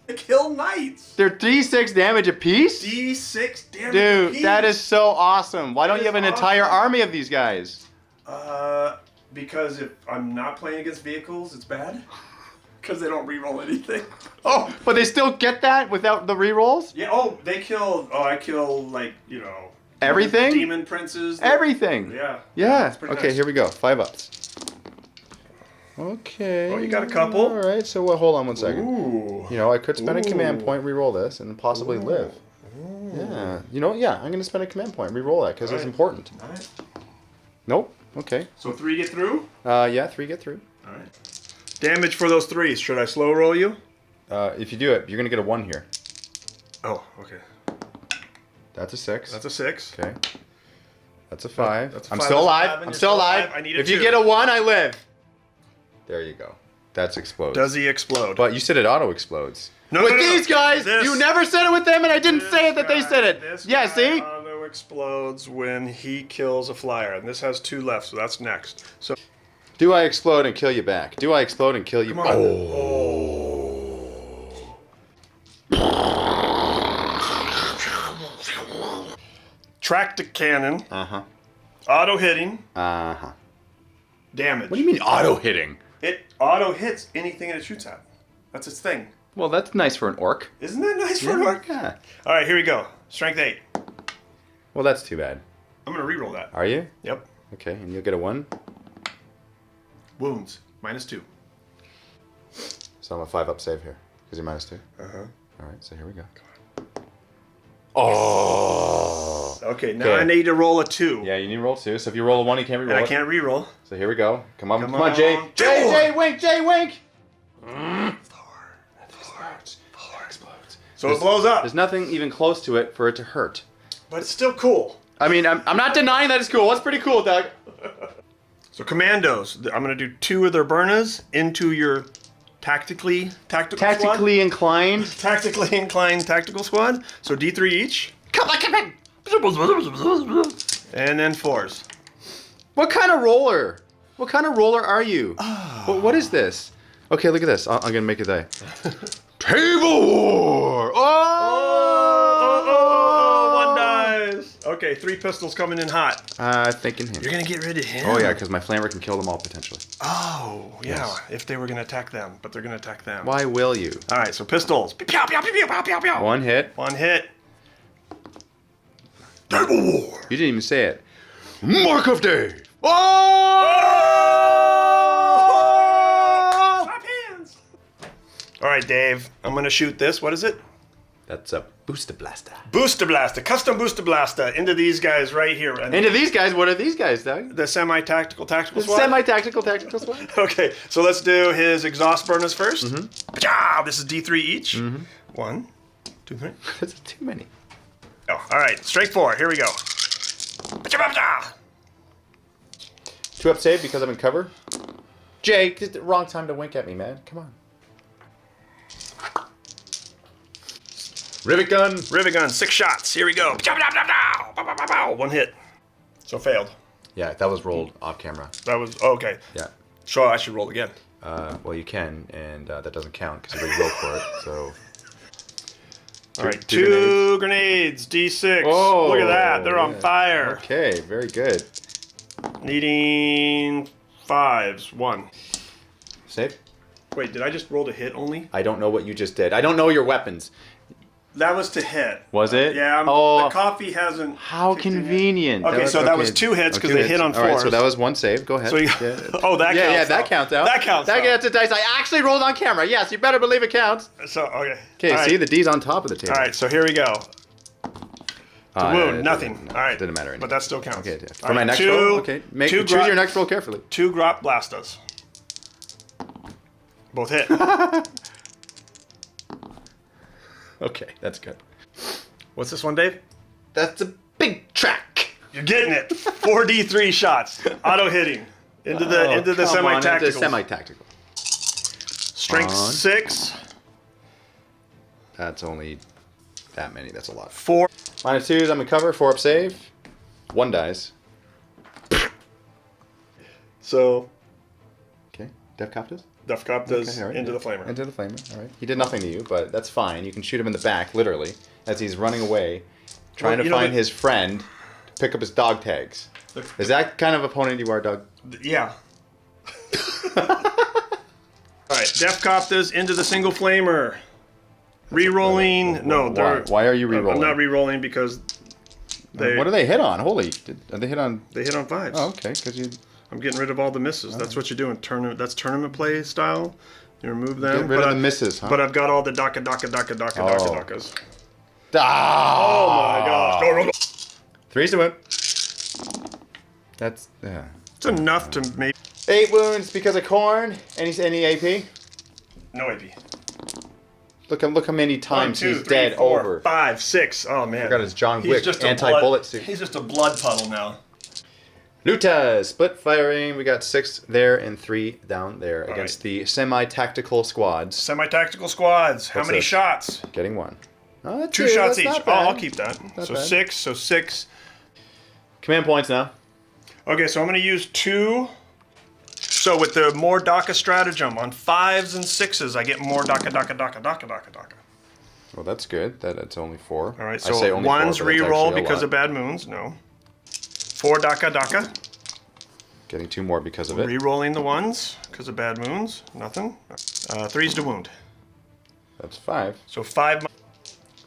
They kill knights. They're D6 damage apiece? D6 damage. Dude, apiece. that is so awesome. Why don't That you have is an entire awesome. army of these guys? Because if I'm not playing against vehicles, it's bad. Because they don't reroll anything. Oh, but they still get that without the rerolls? Yeah. Oh, they kill. Oh, I kill Everything? Demon princes. Everything. Yeah. Yeah. It's pretty Okay, nice. here we go. 5 ups. Okay. Oh, you got a couple? All right. So hold on one second. Ooh. You know, I could spend a command point, reroll this, and possibly live. Yeah. You know, yeah, I'm going to spend a command point, reroll that because it's Right. important. All right. Nope. Okay. So 3 get through. Yeah, 3 get through. All right. Damage for those 3s. Should I slow roll you? If you do it, you're going to get a 1 here. Oh, okay. That's a 6. That's a 6. Okay. That's a 5. That's a I'm 5, still that's a alive. 5, and I'm you're still still alive. alive. I need a If you 2. get a 1, I live. There you go. That's explodes. Does he explode? But you said it auto explodes. No, with no, no, no. these guys, This- you never said it with them, and I didn't say it that they said it. This Yeah, guy see? auto explodes when he kills a flyer, and this has 2 left, so that's next. So Do I explode and kill you back? Do I explode and kill you come back? on. Tractor cannon, Uh-huh. auto hitting, Uh-huh. damage. What do you mean auto hitting? It auto hits anything it shoots at. That's its thing. Well, that's nice for an orc. Isn't that nice for an orc? Yeah. All right, here we go. Strength 8. Well, that's too bad. I'm gonna reroll that. Are you? Yep. Okay, and you'll get a 1. Wounds -2. So I'm a 5 up save here, because you're -2. Uh-huh. All right, so here we go. Oh! Okay, now Okay. I need to roll a 2. Yeah, you need to roll 2, so if you roll a 1, you can't And reroll I it. can't reroll. So here we go. Come on, Come come on, Jay. on. Jay, wink, Jay, wink! So it blows up. There's nothing even close to it for it to hurt. But it's still cool. I mean, I'm not denying that it's cool. That's pretty cool, Doug. So commandos, I'm gonna do 2 of their burnas into your tactical Tactically inclined. squad. Tactically inclined tactical squad. So D3 each. Come on. And then 4s. What kind of roller? What kind of roller are you? What is this? Okay, look at this. I'm gonna make a die. Tablewar! Oh, 1 dies. Okay, 3 pistols coming in hot. Thinking him. You're gonna get rid of him. Oh yeah, because my flammer can kill them all potentially. Oh, yeah. Yes. If they were gonna attack them, but they're gonna attack them. Why will you? All right, so pistols. Pew, pew, pew, pew, pew, pew, pew. 1 hit. 1 hit. Tablewar. You didn't even say it. Mark of Dave. Oh! Clap hands. All right, Dave. I'm gonna shoot this. What is it? That's a booster blaster. Booster blaster, custom booster blaster into these guys right here. And And to these guys, what are these guys, Doug? the semi-tactical squad. Semi-tactical tactical squad. Okay, so let's do his exhaust burners first. Pacha! This is D3 each. 1, 2, 3. That's too many. Oh, all right, straight 4. Here we go. Pacha, pacha. 2 up save because I'm in cover. Jake, it's the wrong time to wink at me, man. Come on. Rivet gun. Rivet gun, 6 shots. Here we go. Pacha, pacha, pacha. Pow, pow, pow, pow. 1 hit. So failed. Yeah, that was rolled off camera. That was okay. Yeah. So I should roll again. Well, you can, and that doesn't count because you already rolled for it. So. All right, two 2 grenades. D6. Oh, Look at that. They're on yeah. fire. Okay, very good. Needing 5s. 1. Save. Wait, did I just roll to hit only? I don't know what you just did. I don't know your weapons. That was to hit. Was it? Yeah, Oh, the coffee hasn't. how kicked in yet. convenient. Okay, so that was 2 hits because they hit on 4s. All right, so that was 1 save. Go ahead. So you, oh, that counts. Yeah, out. that counts out. That counts. That out. gets a dice. I actually rolled on camera. Yes, you better believe it counts. So okay. Okay, All see right. the D's on top of the table. All right, so here we go. The wound, it nothing. didn't- All right, Didn't matter. But that still counts. Okay, yeah. All For my right, next 2, roll. Okay, choose your next roll carefully. 2 grot blastas. Both hit. Okay, that's good. What's this one, Dave? That's a big track. You're getting it. 4d3 shots. Auto hitting. Into the semi-tactical. Semi-tactical. Strength 6. That's only that many. That's a lot. 4. -2s, I'm in cover. 4 up save. 1 dies. So, Okay. Def Coptus? Duff Cop does Okay, all right, into yeah. the flamer. Into the flamer. All right. He did nothing to you, but that's fine. You can shoot him in the back, literally, as he's running away, trying to find his friend to pick up his dog tags. Is that kind of opponent you are, Doug? Yeah. Alright, Def Cop does into the single flamer. Re-rolling. No, they're. Why are you re-rolling? I'm not re-rolling because they. What do they hit on? Holy. Are they hit on. They hit on 5s. Oh, okay. Because you. I'm getting rid of all the misses. That's what you're doing. That's tournament play style. You remove them. Get rid of the misses, huh? But I've got all the dakas. Ah! Oh my gosh. Go, go, go. 3's to win. That's. Yeah. It's enough to make. 8 wounds because of corn. Any AP? No AP. Look how many times 1, 2, he's 3, dead 4, over. 5, 6. Oh man. I got his John He's Wick just a anti-bullet blood- suit. He's just a blood puddle now. Luta, split firing. We got 6 there and 3 down there against the semi-tactical squads. Semi-tactical squads. How What's many this? shots? Getting 1. Oh, that's 2 shots that's each. not Oh, bad. I'll keep that. Not So bad. 6. So 6. Command points now. Okay, so I'm going to use 2. So with the more Daka stratagem on 5s and 6s, I get more Daka. Well, that's good. It's only 4. All right, I say so only 1's 4, but that's reroll actually a because lot. of bad moons. No. 4 Daka. Getting 2 more because of it. Rerolling the 1s because of bad moons. Nothing. 3's to wound. That's 5. So 5.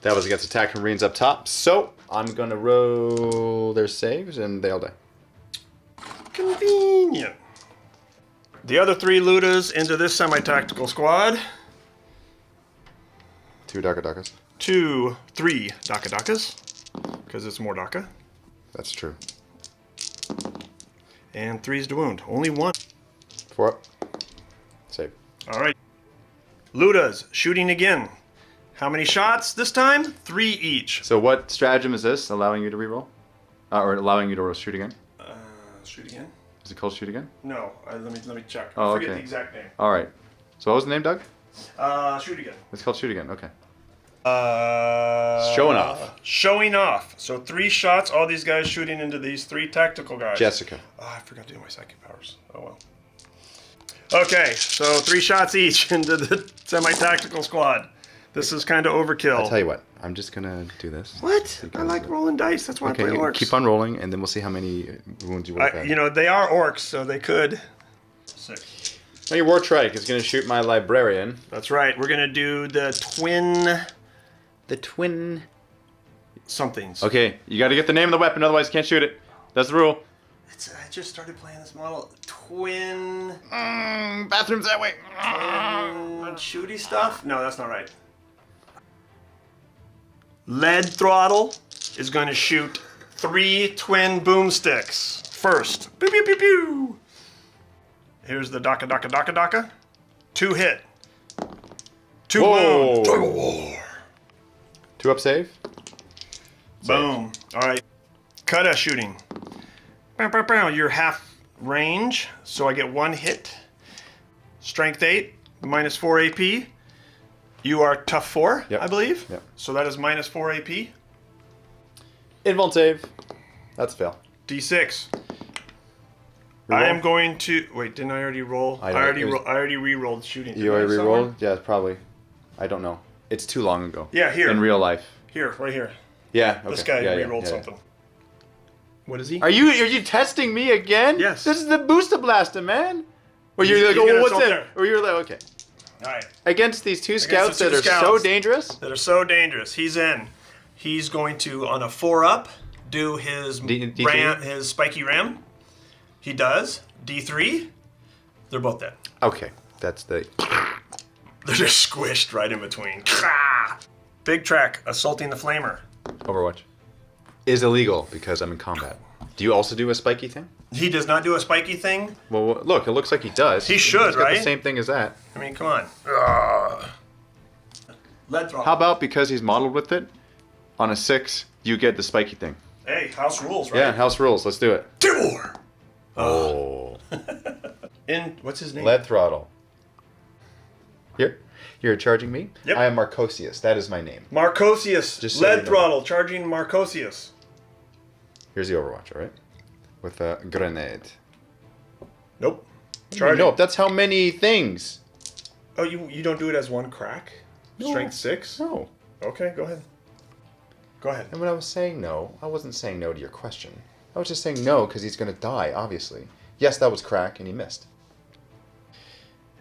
That was against attack Marines up top. So I'm gonna roll their saves and they'll die. Convenient. The other 3 Ludas into this semi-tactical squad. 2 Dakas. 2, 3 Dakas. Because it's more Daka. That's true. And 3's to wound. Only 1. 4 up. Save. Alright. Ludas, shooting again. How many shots this time? 3 each. So what stratagem is this? Allowing you to reroll? Or allowing you to shoot again? Shoot again? Is it called shoot again? No, let me check. Oh, I forget okay. the exact name. All right. So what was the name, Doug? Shoot again. It's called shoot again. Okay. Showing off. Showing off. So 3 shots, all these guys shooting into these 3 tactical guys. Jessica. Oh, I forgot to do my psychic powers. Oh well. Okay, so 3 shots each into the semi-tactical squad. This is kind of overkill. I'll tell you what. I'm just gonna do this. What? I Because- like rolling dice. That's why I Okay, play orcs. keep on rolling, and then we'll see how many wounds you will have. You know, they are orcs, so they could. 6. Now your war trike is gonna shoot my librarian. That's right. We're gonna do the twin The twin. somethings. Okay, you got to get the name of the weapon, otherwise you can't shoot it. That's the rule. I just started playing this model. Twin Bathrooms that way. shooty stuff? No, that's not right. Lead throttle is going to shoot 3 twin boomsticks first. Pew pew pew pew. Here's the Daka. 2 hit. 2 Whoa. wound. Tablewar. 2 up save. Boom. All right. Kata shooting. Bow, bow, bow. You're half range, so I get 1 hit. Strength 8, minus 4 AP. You are tough 4, Yep. I believe. Yep. So that is minus 4 AP. Invuln save. That's a fail. D6. Reroll? I am going to wait. Didn't I already roll? I it was- already re-rolled shooting. You Didn't I already somewhere? rerolled? Yeah, probably. I don't know. It's too long ago. Yeah, here. In real life. Here, right here. Yeah. Okay. This guy yeah, re-rolled yeah, yeah. something. What is he? Are you testing me again? Yes. This is the booster blaster, man. Or you're like, He's gonna oh, what's assault it? there. Or you're like, okay. All right. Against these 2 scouts the two that are so scouts. dangerous. That are so dangerous. He's in. He's going to, on a 4-up, do his D3? ram, his spiky ram. He does. D3. They're both dead. Okay, that's the. They're just squished right in between. Big track, assaulting the flamer. Overwatch is illegal because I'm in combat. Do you also do a spiky thing? He does not do a spiky thing. Well, look, it looks like he does. He should, He's got right? the same thing as that. I mean, come on. Lead throttle. How about because he's modeled with it, on a 6, you get the spiky thing? Hey, house rules, right? Yeah, house rules. Let's do it. Tablewar. Oh. What's his name? Lead throttle. Here, you're charging me. Yep. I am Marcosius. That is my name. Marcosius. Just so Lead you know. throttle. Charging Marcosius. Here's the Overwatch, all right? With a grenade. Nope. Charging. Nope, that's how many things. Oh, you don't do it as one crack? No. Strength 6? No. Okay, go ahead. Go ahead. And when I was saying no, I wasn't saying no to your question. I was just saying no because he's going to die, obviously. Yes, that was crack, and he missed.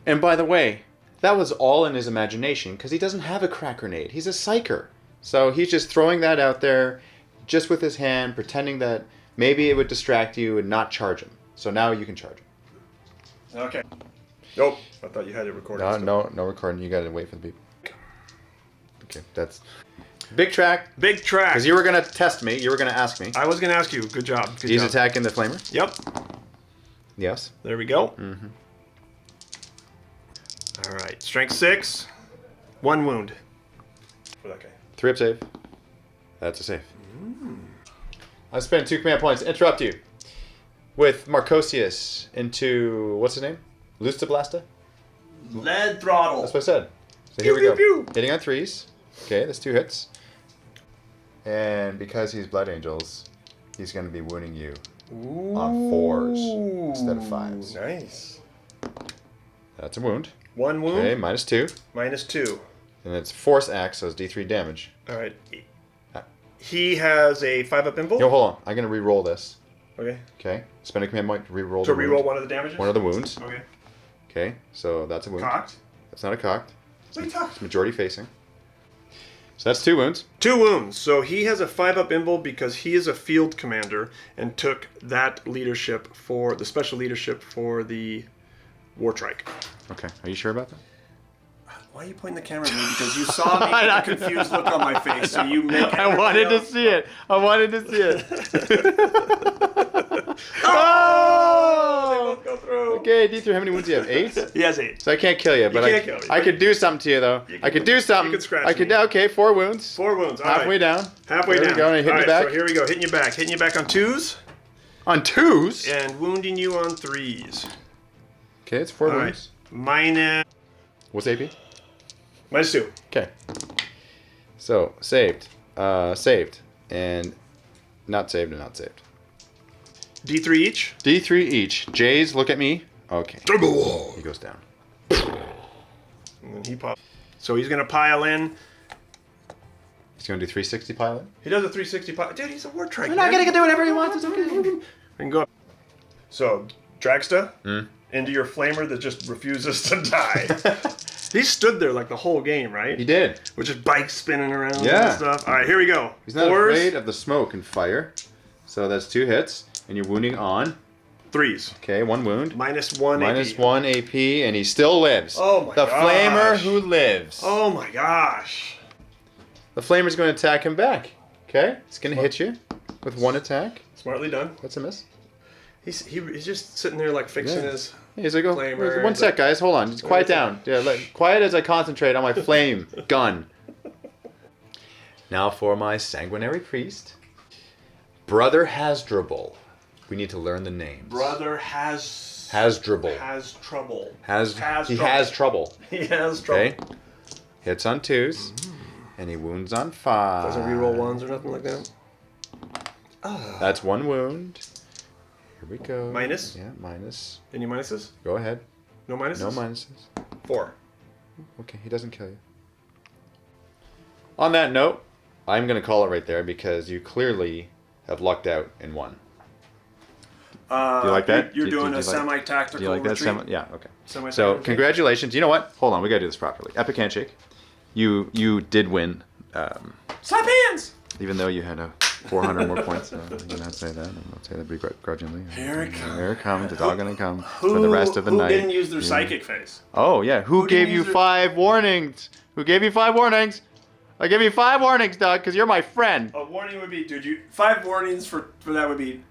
And by the way, that was all in his imagination because he doesn't have a crack grenade. He's a psyker. So he's just throwing that out there just with his hand, pretending that maybe it would distract you and not charge him. So now you can charge him. Okay. Nope. I thought you had it recorded. No recording. You got to wait for the beep. Okay, that's... Big track. Big track. Because you were going to test me. You were going to ask me. I was going to ask you. Good job. Good He's job. attacking the flamer? Yep. Yes. There we go. Mm-hmm. All right. Strength 6. 1 wound. For that guy. 3 up save. That's a save. I spent 2 command points to interrupt you with Marcosius into, what's his name? Lustablasta? Lead throttle. That's what I said. So Pew, here we pew, go. pew. Hitting on 3s. Okay, that's 2 hits. And because he's Blood Angels, he's going to be wounding you on 4s instead of 5s. Nice. That's a wound. 1 wound. Okay, -2. -2. And it's Force Axe, so it's D3 damage. All right. He has a 5-up invul. Yo, hold on. I'm going to re-roll this. Okay. Okay. Spend a command point to re-roll To the reroll wound. one of the damages? One of the wounds. Okay. Okay, so that's a wound. Cocked? That's not a cocked. What are you talking? It's majority facing. So that's 2 wounds. 2 wounds. So he has a 5-up invul because he is a field commander and took that leadership for the special leadership for the War Trike. Okay, are you sure about that? Why are you pointing the camera at me? Because you saw me with a confused look on my face, so you make I wanted to see it. I wanted to see it. Oh! Go through. Okay, D3, how many wounds do you have? 8? He has 8. So I can't kill you, but can't kill me, I but could do something to you, though. I could do something. you could scratch I could, me. okay, 4 wounds. 4 wounds. All Halfway right. down. Halfway there down. We go, and hitting All you right, back. so here we go. Hitting you back. Hitting you back on 2s On 2s? and wounding you on 3s. Okay, it's 4 All wounds. right. What's AP? -2. Okay. So, saved. Saved. And not saved and not saved. D3 each. D3 each. Jays, look at me. Okay. He goes down. And then he pops. So he's going to pile in. He's going to do 360 pilot. He does a 360 pile. Dude, he's a War Trike. We're not going to do whatever he wants. It's okay. We can go up. So, Dragsta, into your flamer that just refuses to die. He stood there like the whole game, right? He did. With just bikes spinning around Yeah. and stuff. All right, here we go. He's not 4s, afraid of the smoke and fire. So that's 2 hits. And you're wounding on. 3s. Okay, 1 wound. -1 Minus AP. 1 AP, and he still lives. Oh my the gosh. flamer who lives. Oh my gosh. The flamer's going to attack him back. Okay? It's going to hit you with 1 attack. Smartly done. That's a miss. He's just sitting there like fixing Yeah. his... He's like, oh, Flamer. 1 sec, guys. Hold on. Just quiet down. Yeah, quiet as I concentrate on my flame gun. Now for my sanguinary priest. Brother Hasdrubal. We need to learn the names. Brother has Hasdrubal. trouble. He has trouble. He has trouble. Okay. Hits on 2s. And he wounds on 5. Doesn't reroll 1s or nothing like that. That's 1 wound. Here we go. Minus? Yeah, minus. Any minuses? Go ahead. No minuses? No minuses. 4. Okay, he doesn't kill you. On that note, I'm going to call it right there because you clearly have lucked out in 1. Do you like that? You're Do doing you a semi-tactical Do you like that? retreat. Yeah, okay. Semi-tactical So, retreat. congratulations. You know what? Hold on, we got to do this properly. Epic handshake. You did win. Slap hands! Even though you had 400 more points. I'm not say that. I'm not say that begrudgingly. Here it comes. Here it comes. It's all going to come for the rest of the night. Who didn't use their psychic phase? Oh, yeah. Who Who gave didn't you use their- 5 warnings? Who gave you 5 warnings? I gave you 5 warnings, Doug, because you're my friend. A warning would be, dude, 5 warnings for that would be,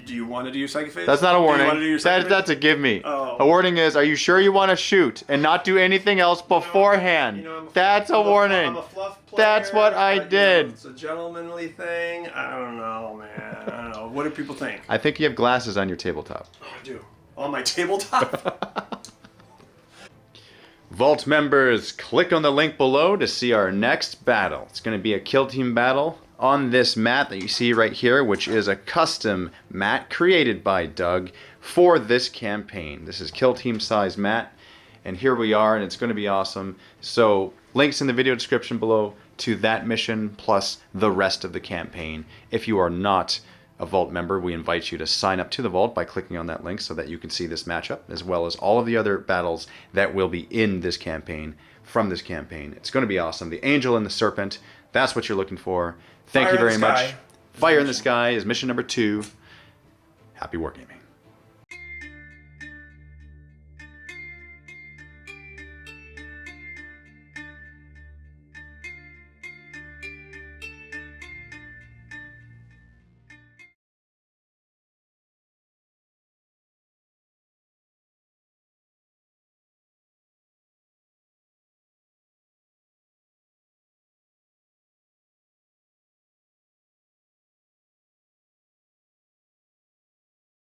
do you want to do your psychic phase? That's not a Do warning. you want to do your psychic phase? That's a give me. Oh. A warning is, are you sure you want to shoot and not do anything else beforehand? You know, I'm That's a I'm warning. I'm a fluff player, That's what I but, did. It's a gentlemanly thing. I don't know, man. I don't know. What do people think? I think you have glasses on your tabletop. Oh, I do. on my tabletop. Vault members, click on the link below to see our next battle. It's going to be a kill team battle on this mat that you see right here, which is a custom mat created by Doug for this campaign. This is kill team size mat, and here we are, and it's going to be awesome. So links in the video description below to that mission plus the rest of the campaign. If you are not a Vault member, we invite you to sign up to the Vault by clicking on that link so that you can see this matchup as well as all of the other battles that will be in this campaign from this campaign. It's going to be awesome. The Angel and the Serpent, that's what you're looking for. Thank you very much. Fire in the Sky is mission number 2. Happy wargaming.